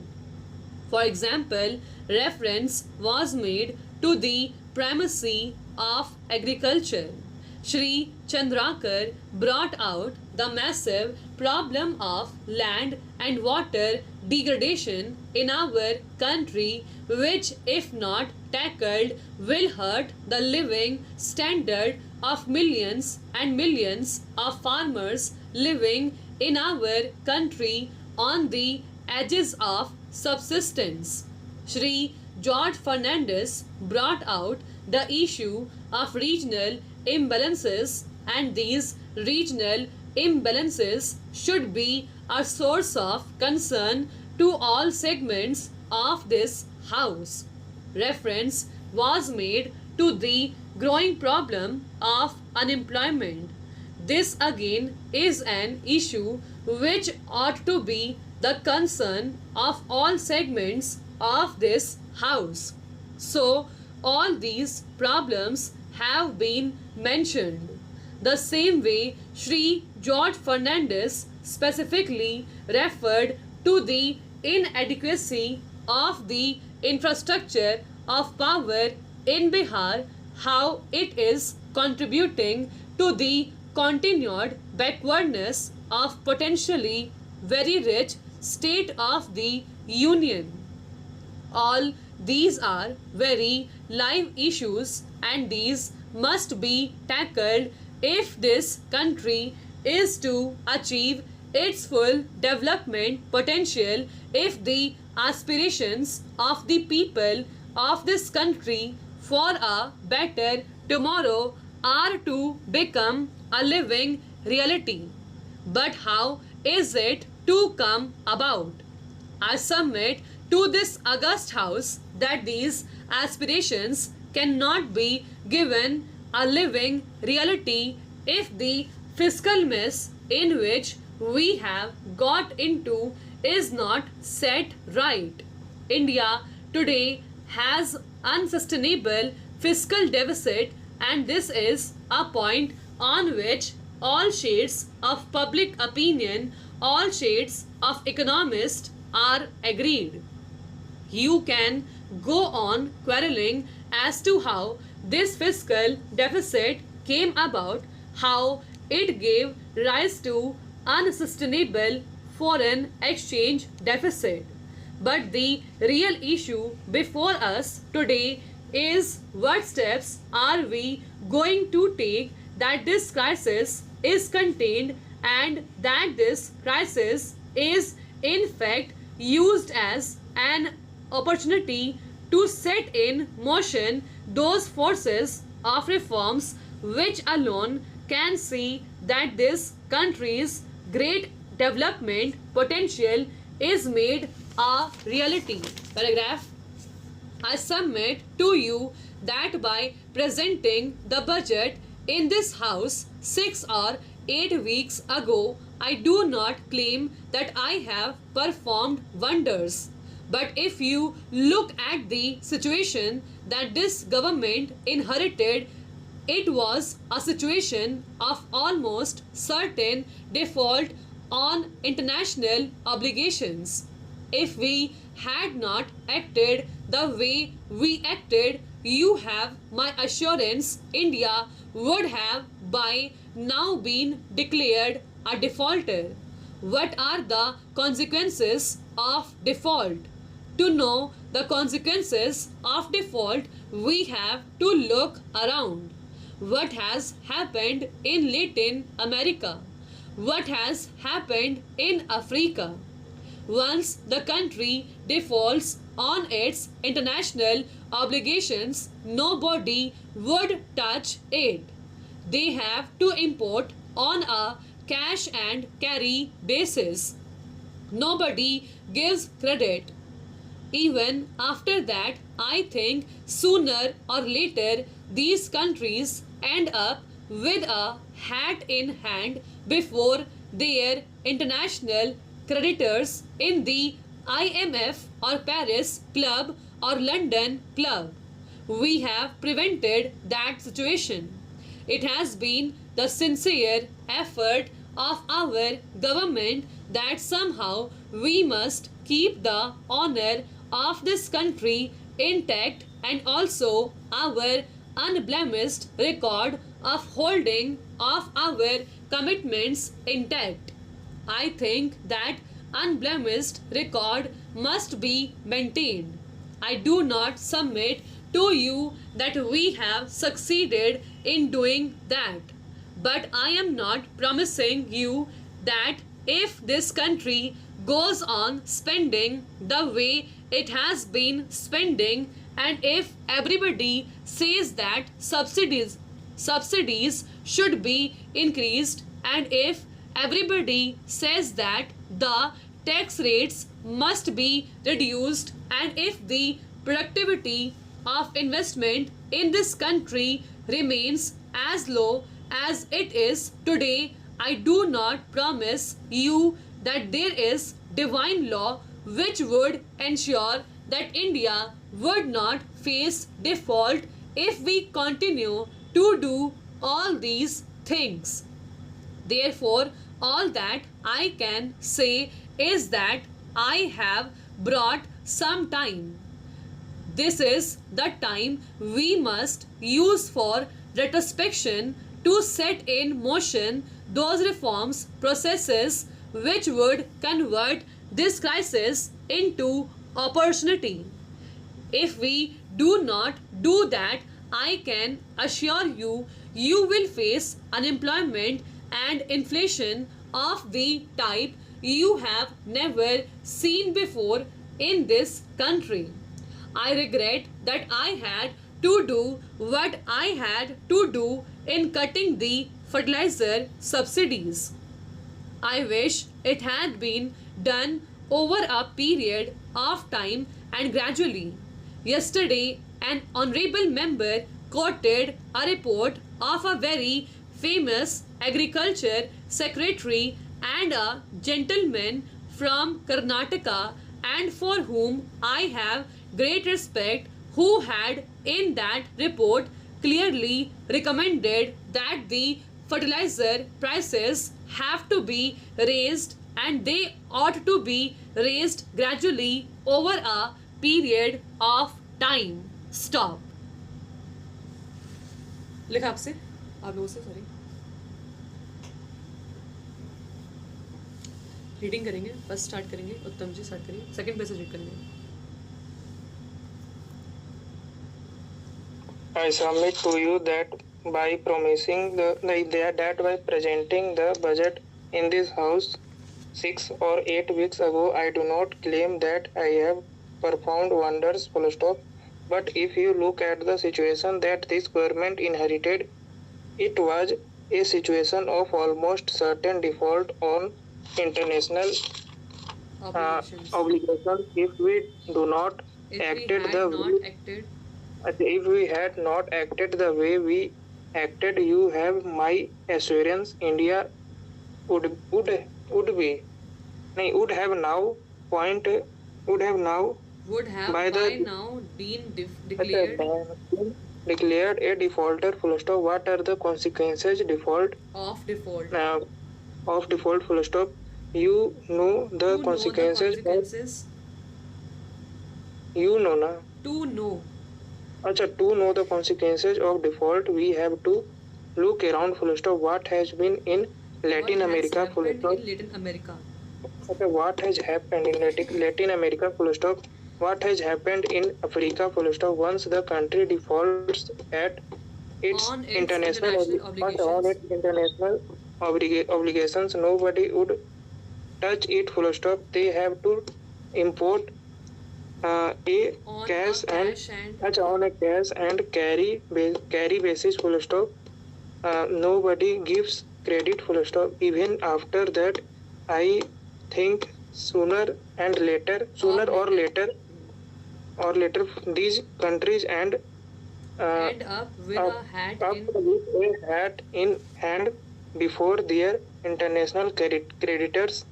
For example, reference was made to the primacy of agriculture. Shri Chandrakar brought out the massive problem of land and water degradation in our country, which, if not tackled, will hurt the living standard of millions and millions of farmers living in our country on the edges of subsistence. Shri George Fernandez brought out the issue of regional imbalances, and these regional imbalances should be a source of concern to all segments of this house. Reference was made to the growing problem of unemployment. This again is an issue which ought to be the concern of all segments of this house. So, all these problems have been mentioned. The same way, Shri George Fernandez specifically referred to the inadequacy of the infrastructure of power in Bihar, how it is contributing to the continued backwardness of potentially very rich state of the Union. All these are very live issues and these must be tackled if this country is to achieve its full development potential, if the aspirations of the people of this country for a better tomorrow are to become a living reality. But how is it to come about? I submit to this august house that these aspirations cannot be given a living reality if the fiscal mess in which we have got into is not set right. India today has unsustainable fiscal deficit and this is a point on which all shades of public opinion, all shades of economists are agreed. You can go on quarreling as to how this fiscal deficit came about, how it gave rise to unsustainable foreign exchange deficit. But the real issue before us today is what steps are we going to take that this crisis is contained and that this crisis is in fact used as an opportunity to set in motion those forces of reforms which alone can see that this country's great development potential is made a reality. Paragraph. I submit to you that by presenting the budget in this house 6 or 8 weeks ago, I do not claim that I have performed wonders. But if you look at the situation that this government inherited, it was a situation of almost certain default on international obligations. If we had not acted the way we acted, you have my assurance India would have by now been declared a defaulter. What are the consequences of default? To know the consequences of default, we have to look around. What has happened in Latin America? What has happened in Africa? Once the country defaults on its international obligations, nobody would touch it. They have to import on a cash and carry basis. Nobody gives credit. Even after that, I think sooner or later these countries end up with a hat in hand before their international creditors in the IMF or Paris Club or London Club. We have prevented that situation. It has been the sincere effort of our government that somehow we must keep the honor of this country intact and also our unblemished record of holding of our commitments intact. I think that unblemished record must be maintained. I do not submit to you that we have succeeded in doing that. But I am not promising you that if this country goes on spending the way it has been spending and if everybody says that subsidies should be increased and if everybody says that the tax rates must be reduced and if the productivity of investment in this country remains as low as it is today, I do not promise you that there is divine law which would ensure that India would not face default if we continue to do all these things. Therefore, all that I can say is that I have brought some time. This is the time we must use for retrospection to set in motion those reforms processes which would convert this crisis into opportunity. If we do not do that, I can assure you, you will face unemployment and inflation of the type you have never seen before in this country. I regret that I had to do what I had to do in cutting the fertilizer subsidies. I wish it had been done over a period of time and gradually. Yesterday, an honorable member quoted a report of a very famous agriculture secretary and a gentleman from Karnataka, and for whom I have great respect, who had in that report clearly recommended that the fertilizer prices have to be raised, and they ought to be raised gradually over a period of time. Stop. लिखा आपसे, आप लोगों से, sorry. Reading करेंगे. First start करेंगे, उत्तम जी start करिए. Second passage read करेंगे. I submit to you that by promising that by presenting the budget in this house 6 or 8 weeks ago, I do not claim that I have performed wonders, full stop. But if you look at the situation that this government inherited, it was a situation of almost certain default on international obligations. If we do not acted the way, if we had not acted the way we acted, you have my assurance, India would have now by now been declared declared a defaulter, full stop. What are the consequences of default? Of default, full stop. You know the consequences. You know na. To know. To know the consequences of default, we have to look around, full stop. What has been in Latin America, full stop. What has happened in Latin America, full stop. What has happened in Africa, full stop. Once the country defaults at its international obligations, nobody would touch it, full stop. They have to import on a cash and carry basis, full stop. Nobody gives credit, full stop. Even after that, I think sooner or later, these countries end up with a hat in hand before their international creditors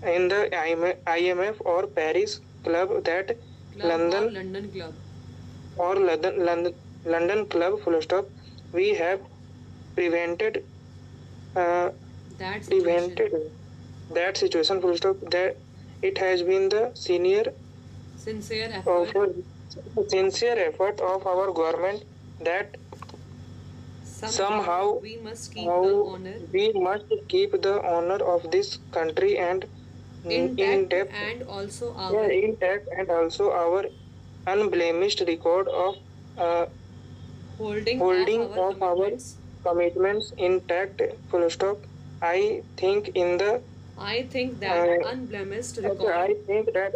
in the IMF or Paris Club, that London Club, full stop. We have prevented that situation, full stop. That it has been the sincere effort of our government that somehow we must keep the honor of this country and intact, and also our unblemished record of holding of our commitments intact, full stop. I think that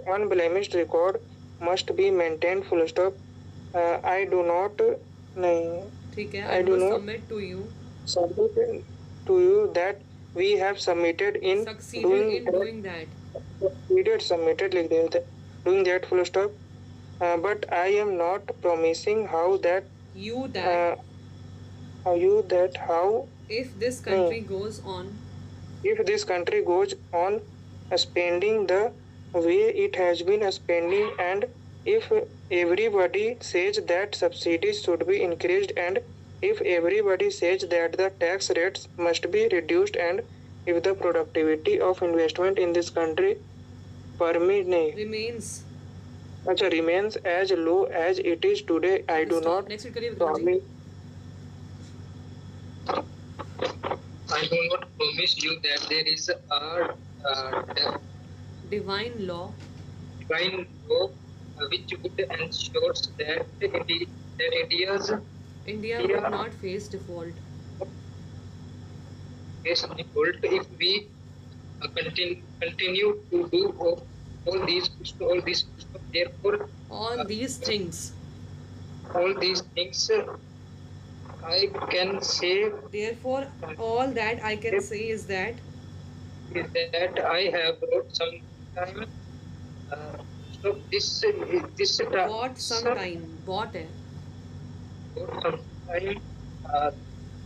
unblemished record must be maintained, full stop. I do not submit to you that we have submitted in doing that. Doing that, full stop. But I am not promising how if this country goes on spending the way it has been spending, and if everybody says that subsidies should be increased, and if everybody says that the tax rates must be reduced, and if the productivity of investment in this country remains as low as it is today, I do not promise. I do not promise you that there is a divine law divine law which would ensure that India's India would not face default. face default if we continue to do all these. Therefore, All these things. all these things I can say Therefore, all that I can say is that is that I have wrote some time. So this bought some time. Bought it. Wrote some time. Uh,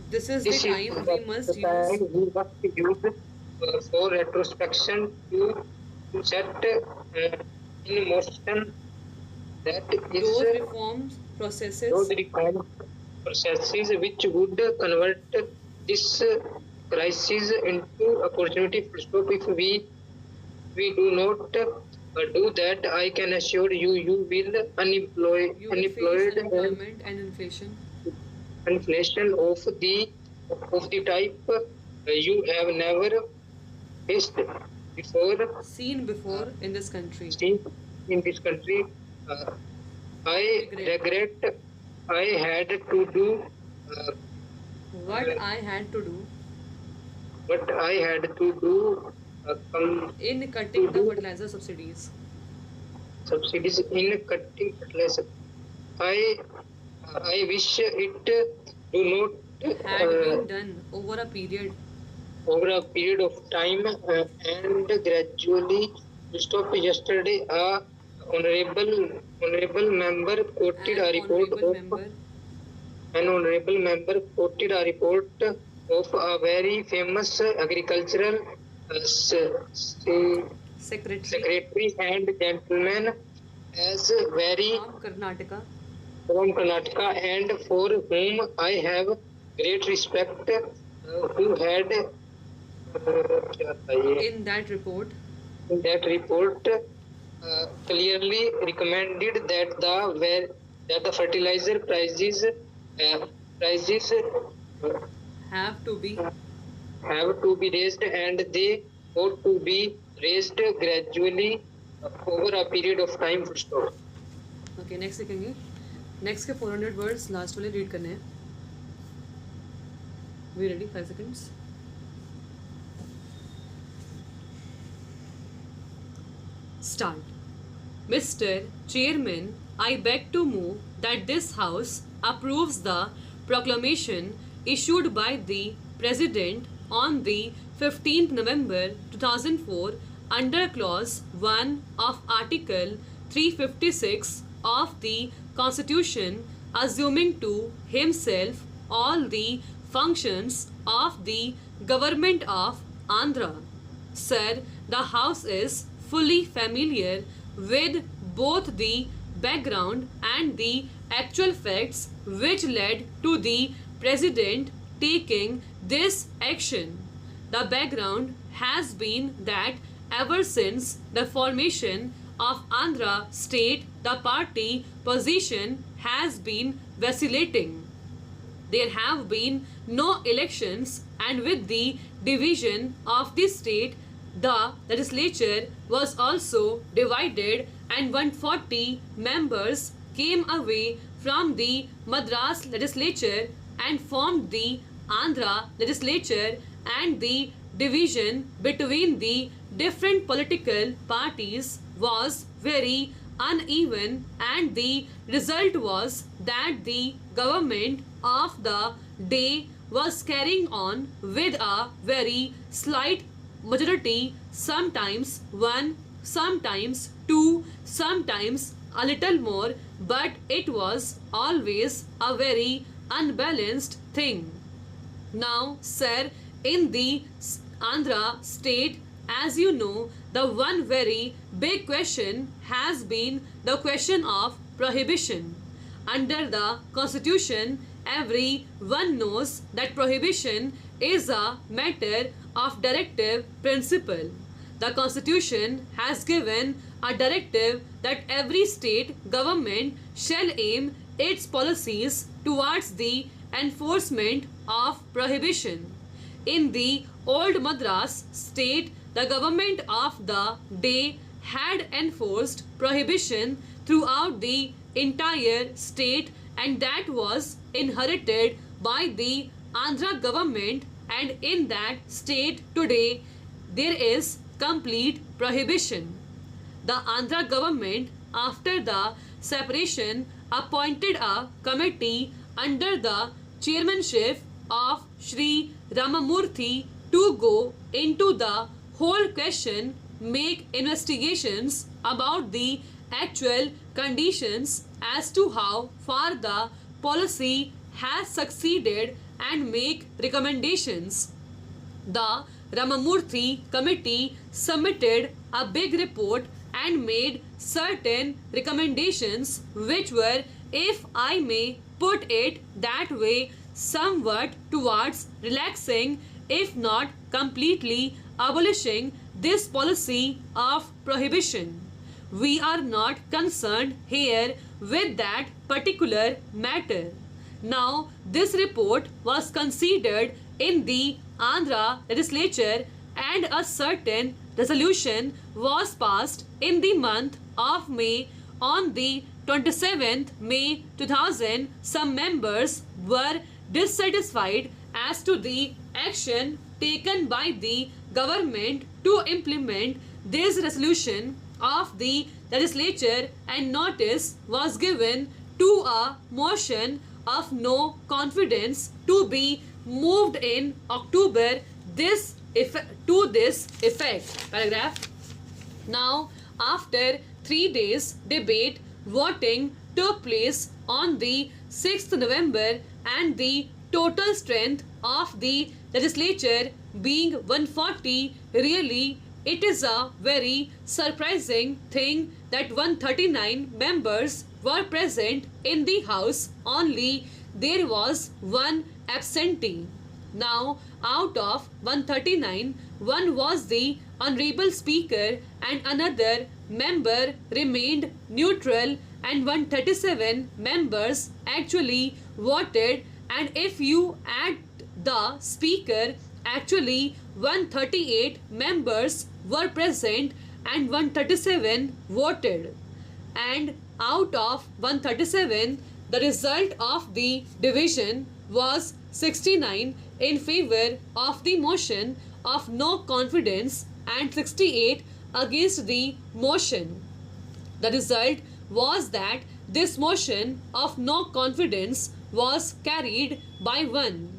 This is the this time is we the must time use. we must use for retrospection to set in motion that is Those reforms processes those reform processes which would convert this crisis into opportunity. Full stop. If we do not do that, I can assure you, you will unemployed, you will face unemployment and inflation. inflation of the type you have never faced before Seen before in this country. seen in this country. Uh, I regret I had to do What I had to do what I had to do in cutting the fertilizer subsidies. subsidies in cutting fertilizer. I wish it do not Had been done over a period over a period of time and gradually stop. Yesterday a honorable member quoted a report honorable of member an honorable member quoted a report of a very famous agricultural secretary secretary and gentleman as very from Karnataka from Karnataka and for whom I have great respect, who had in that report in that report clearly recommended that the fertilizer prices have to be have to be raised and they ought to be raised gradually over a period of time. Full stop. Okay next लिखेंगे next के 400 words last वाले read करने हैं we ready 5 seconds start Mr. Chairman, I beg to move that this House approves the proclamation issued by the President on the 15th November 2004 under Clause 1 of Article 356 of the Constitution, assuming to himself all the functions of the Government of Andhra. Sir, the House is fully familiar with both the background and the actual facts which led to the President taking this action. The background has been that ever since the formation of Andhra state, the party position has been vacillating. There have been no elections, and with the division of the state, the legislature was also divided, and 140 members came away from the Madras legislature and formed the Andhra legislature, and the division between the different political parties was very uneven, and the result was that the government of the day was carrying on with a very slight majority, sometimes one, sometimes two, sometimes a little more, but it was always a very unbalanced thing. Now, sir, in the Andhra state, as you know, the one very big question has been the question of prohibition. Under the constitution, everyone knows that prohibition is a matter of directive principle. The constitution has given a directive that every state government shall aim its policies towards the enforcement of prohibition. in the old Madras state, the government of the day had enforced prohibition throughout the entire state, and that was inherited by the Andhra government, and in that state today there is complete prohibition. The Andhra government, after the separation, appointed a committee under the chairmanship of Sri Ramamurthy to go into the whole question, make investigations about the actual conditions as to how far the policy has succeeded and make recommendations. The Ramamurthy committee submitted a big report and made certain recommendations which were, if I may put it that way, somewhat towards relaxing, if not completely abolishing this policy of prohibition. We are not concerned here with that particular matter. Now, this report was considered in the Andhra legislature, and a certain resolution was passed in the month of May. On the 27th May 2000, some members were dissatisfied as to the action taken by the government to implement this resolution of the legislature, and notice was given to a motion of no confidence to be moved in October to this effect. Paragraph. Now, after 3 days debate, voting took place on the 6th November, and the total strength of the legislature being 140, really it is a very surprising thing that 139 members were present in the house, only there was one absentee. Now, out of 139, one was the Honorable Speaker and another member remained neutral, and 137 members actually voted, and if you add the Speaker, actually 138 members were present and 137 voted. And out of 137, the result of the division was 69 in favor of the motion of no confidence and 68 against the motion. The result was that this motion of no confidence was carried by one.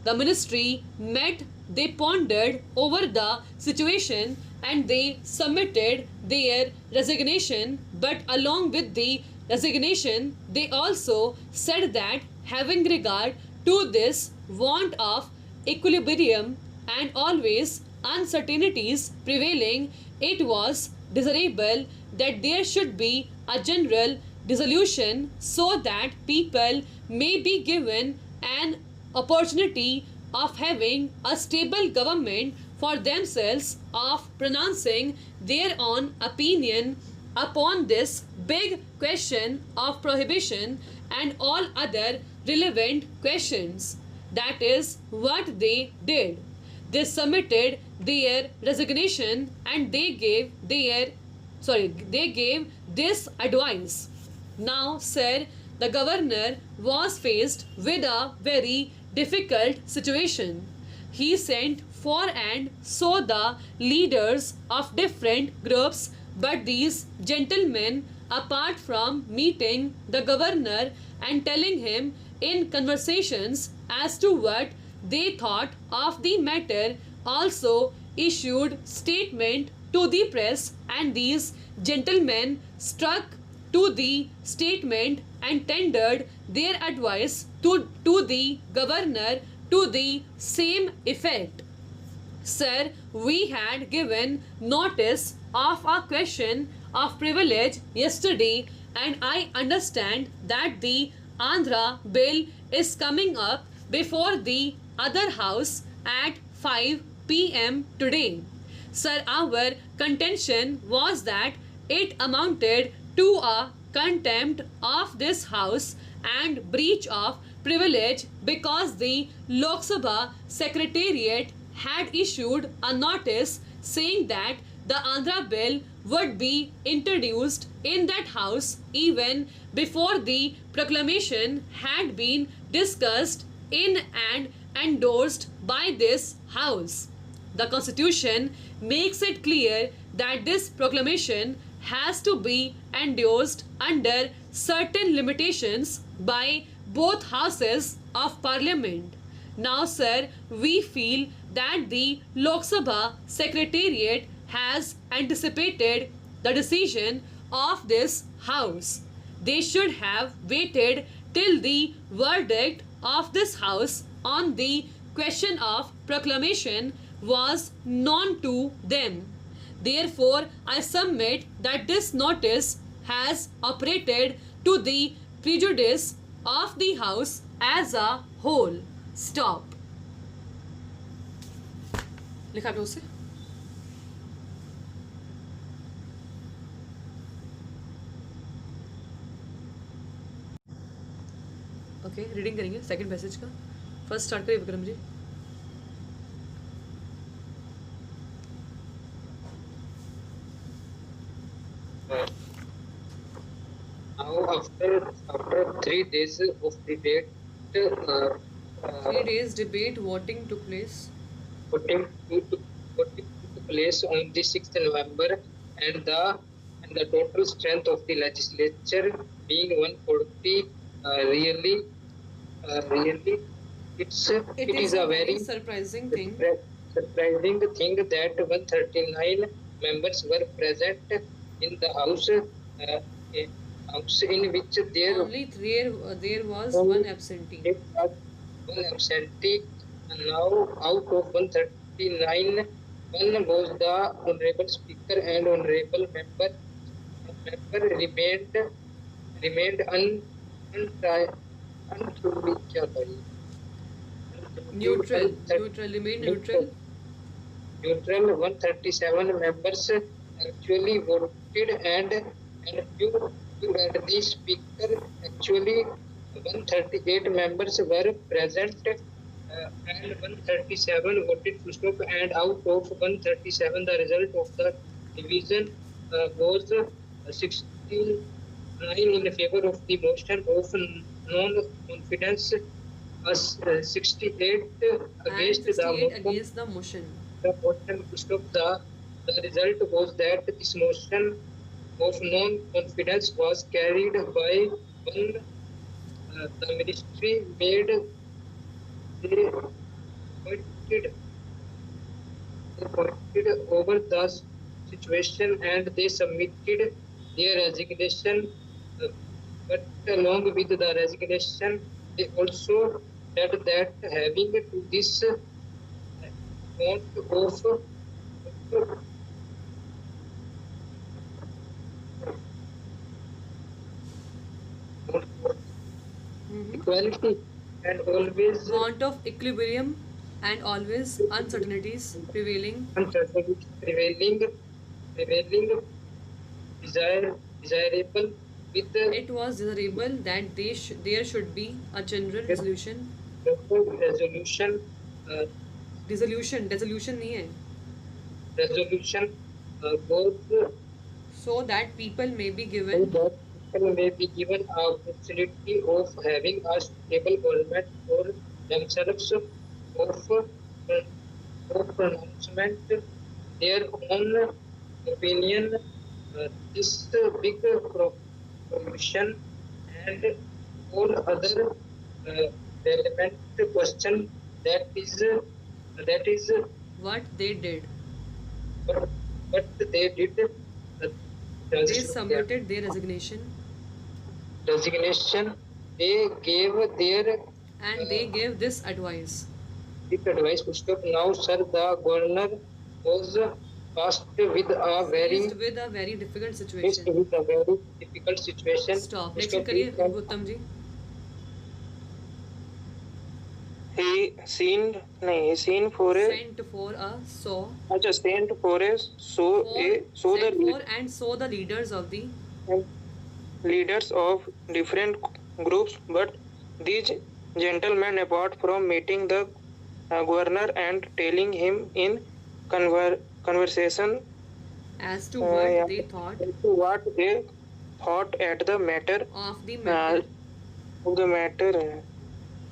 The ministry met, they pondered over the situation, and they submitted their resignation, but along with the resignation, they also said that having regard to this want of equilibrium and always uncertainties prevailing, it was desirable that there should be a general dissolution so that people may be given an opportunity of having a stable government for themselves, of pronouncing their own opinion upon this big question of prohibition and all other relevant questions. That is what they did. They submitted their resignation and they gave this advice. Now, sir, the governor was faced with a very difficult situation. He sent for and saw the leaders of different groups, but these gentlemen, apart from meeting the governor and telling him in conversations as to what they thought of the matter, also issued statement to the press, and these gentlemen stuck to the statement and tendered their advice to the governor to the same effect. Sir, we had given notice of a question of privilege yesterday, and I understand that the Andhra bill is coming up before the other house at 5 p.m. today. Sir, our contention was that it amounted to a contempt of this house and breach of privilege because the Lok Sabha Secretariat had issued a notice saying that the Andhra bill would be introduced in that house even before the proclamation had been discussed in and endorsed by this house. The constitution makes it clear that this proclamation has to be endorsed under certain limitations by both houses of parliament. Now, sir, we feel that the Lok Sabha Secretariat has anticipated the decision of this house. They should have waited till the verdict of this house on the question of proclamation was known to them. Therefore, I submit that this notice has operated to the prejudice of the house as a whole. Stop. लिखा आपने उससे? Okay, reading करेंगे second passage का. First start करिए Vikram ji. Now, after 3 days of debate, 3 days debate, voting took place. voting took place on the 6th November, and the total strength of the legislature being 140. Really, it is a very surprising thing. surprising thing that 139 members were present in the house. House in which Only there was Only one absentee. there was one absentee. And now, out of 139, one was the honorable speaker and honorable member. Remained untrue. क्या था ये? Neutral. Remain neutral. Neutral. 137 members actually voted, and few and the speaker actually 138 members were present, and 137 voted to stop, and out of 137 the result of the division was 69 in favor of the motion of non-confidence, 68 against And 68 the motion. against the motion. The motion to stop. The result was that this motion of non-confidence was carried by one. The ministry made they pointed over the situation, and they submitted their resignation. But along with the resignation, they also said that having to this amount of equality and always Want of equilibrium and always uncertainties prevailing. uncertainty prevailing desirable with the It was desirable that there should be a general resolution. resolution Dissolution नहीं है. resolution both So that people may be so given that people may be given a opportunity of having a stable government for themselves, of pronouncement their own opinion. This big provision and all other relevant question that is what they did. what they did. They submitted their resignation Resignation. They gave their and they gave this advice. advice to stop. Now, sir, the governor was faced with a very Faced with a very difficult faced situation. with a very difficult situation. Stop. Mr. Next करिए President, Gautam ji. He seen for a Sent for a saw. अच्छा sent for a so Sent the for and saw the leaders of the leaders of different groups, but these gentleman apart from meeting the governor and telling him in conversation as to what yeah, they thought as to what they thought at the matter of the matter. of the matter.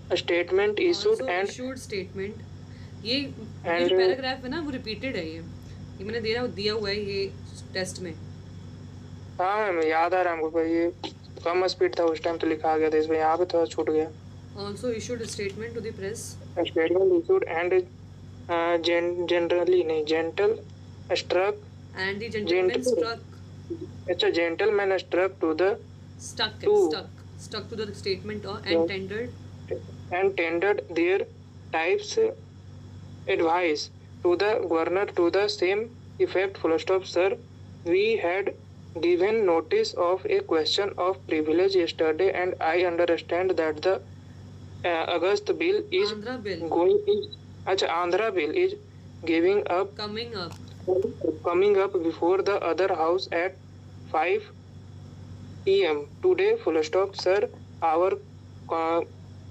A statement issued Also and issued statement. ये And, जो paragraph है ना वो repeated है, ये मैंने दिया हुआ है ये टेस्ट में. हाँ मैम याद आ रहा है हमको पर ये कम स्पीड था उस टाइम तो लिखा गया था इसमें यहाँ पे थोड़ा छूट गया. Also issued a statement to the press. A statement issued and generally नहीं gentle struck. And the gentleman Gentle. अच्छा gentleman struck to the stuck to the statement or and tendered their types advice to the governor to the same effect. Full stop. Sir, we had given notice of a question of privilege yesterday, and I understand that the August bill is Andhra bill Andhra bill is giving up coming up before the other house at 5 p.m. today. Full stop. Sir, our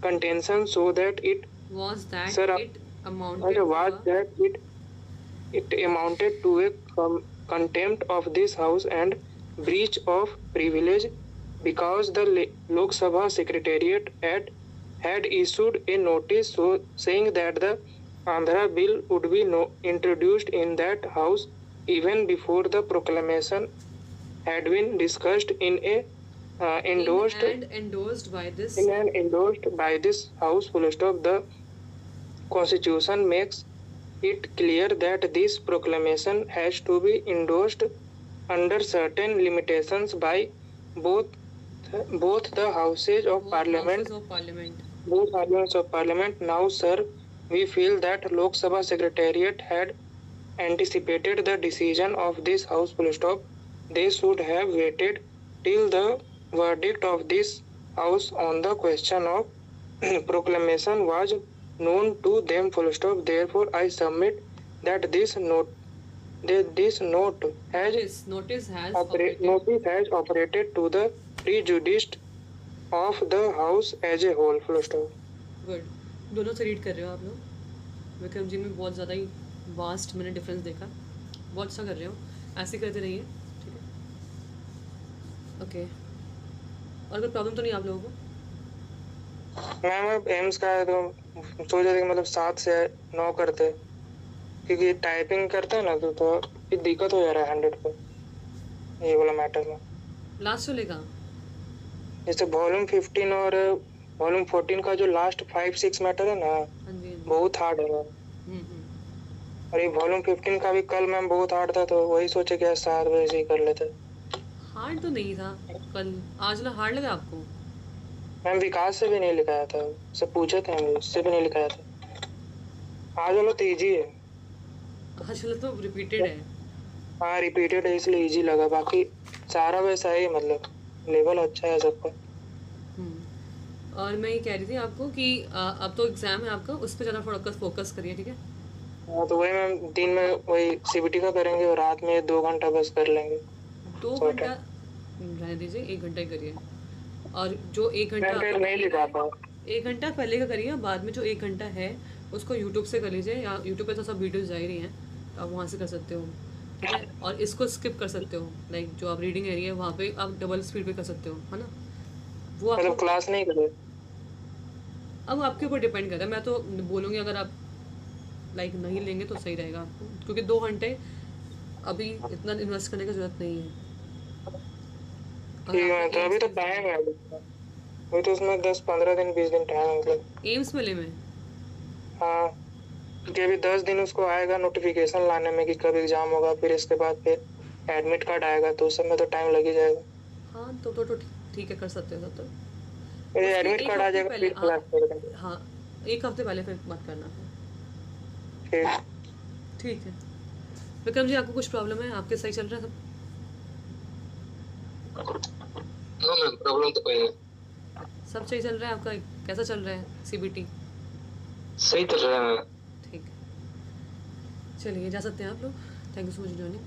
contention so that it was that Sir, it amounted it amounted to a contempt of this house and breach of privilege because the Lok Sabha Secretariat had issued a notice saying that the Andhra bill would be introduced in that house even before the proclamation had been discussed in a endorsed by this house. Full stop. The Constitution makes it clear that this proclamation has to be endorsed under certain limitations by both the houses of parliament. Both houses of parliament. Now, sir, we feel that Lok Sabha Secretariat had anticipated the decision of this house. Full stop. They should have waited till the verdict of this house on the question of proclamation was known to them. Full stop. Therefore, I submit that this notice has operated to the prejudice of the house as a whole. Full stop. Good. दोनों से read कर रहे हो आप लोग. विक्रम जी में बहुत ज़्यादा ही वास्ट मैंने डिफरेंस देखा. बहुत अच्छा कर रहे हो, ऐसे करते रहिए. ठीक है, ओके. और कोई प्रॉब्लम तो नहीं आप लोगों को? मैम अब एम्स का है तो सोच रहे थे कि मतलब 7 से 9 करते, क्योंकि टाइपिंग करते हैं ना तो फिर दिक्कत हो जा रहा है 100 पे ये वाला मैटर में. लास्ट चलेगा जैसे वॉल्यूम 15 और वॉल्यूम 14 का जो लास्ट 5-6 मैटर है ना बहुत हार्ड है. और ये वॉल्यूम 15 का भी कल मैम बहुत हार्ड था तो वही सोचे कि 7 बजे से ही कर लेते. हार्ड तो नहीं था कल. आज ना हार्ड लगा आपको? मैम विकास से भी नहीं लिखाया था, उससे पूछे थे हम, उससे भी नहीं लिखाया था. आज वाला तो इजी है. आज वाला तो रिपीटेड है. हाँ रिपीटेड है इसलिए इजी लगा, बाकी सारा वैसा ही मतलब लेवल अच्छा है सबका. और मैं ये कह रही थी आपको कि अब तो एग्जाम है आपका, उस पर ज़्यादा फोकस करिए. ठीक है. हाँ तो वही मैम दिन में वही सीबीटी का करेंगे और रात में 2 घंटा बस कर लेंगे. 2 घंटा रहने दीजिए, 1 घंटा ही करिए. और जो 1 घंटा नहीं लिखा था 1 घंटा पहले का करिए. बाद में जो 1 घंटा है उसको यूट्यूब से कर लीजिए, या यूट्यूब पे तो सब वीडियोस जा ही रही हैं, आप वहाँ से कर सकते हो. ठीक है. और इसको स्किप कर सकते हो, लाइक जो आप रीडिंग एरिया है वहाँ पे आप डबल स्पीड पे कर सकते हो, है ना. वो आपको मतलब क्लास नहीं करे. अब आपके ऊपर डिपेंड करता है. मैं तो बोलूँगी अगर आप लाइक नहीं लेंगे तो सही रहेगा आपको, क्योंकि 2 घंटे अभी इतना इन्वेस्ट करने की जरूरत नहीं है. ठीक है. तो अभी तो टाइम है, अभी तो उसमें 10-15 दिन 20 दिन टाइम है मतलब एम्स मेले में. हाँ क्योंकि अभी 10 दिन उसको आएगा नोटिफिकेशन लाने में कि कब एग्जाम होगा, फिर इसके बाद फिर एडमिट कार्ड आएगा तो उस समय तो टाइम लग ही जाएगा. हाँ तो ठीक है, कर सकते हो तब तक. ये एडमिट कार्ड आ जाएगा फिर क्लास करेंगे. हाँ 1 हफ्ते पहले फिर बात करना है. ठीक है. विक्रम जी आपको कुछ प्रॉब्लम है? आपके सही चल रहा है सब? नो मैम प्रॉब्लम तो कोई नहीं. सब सही चल रहा है आपका? कैसा चल रहा है सीबीटी? सही चल रहा है. ठीक है, चलिए जा सकते हैं आप लोग. Thank you so much joining.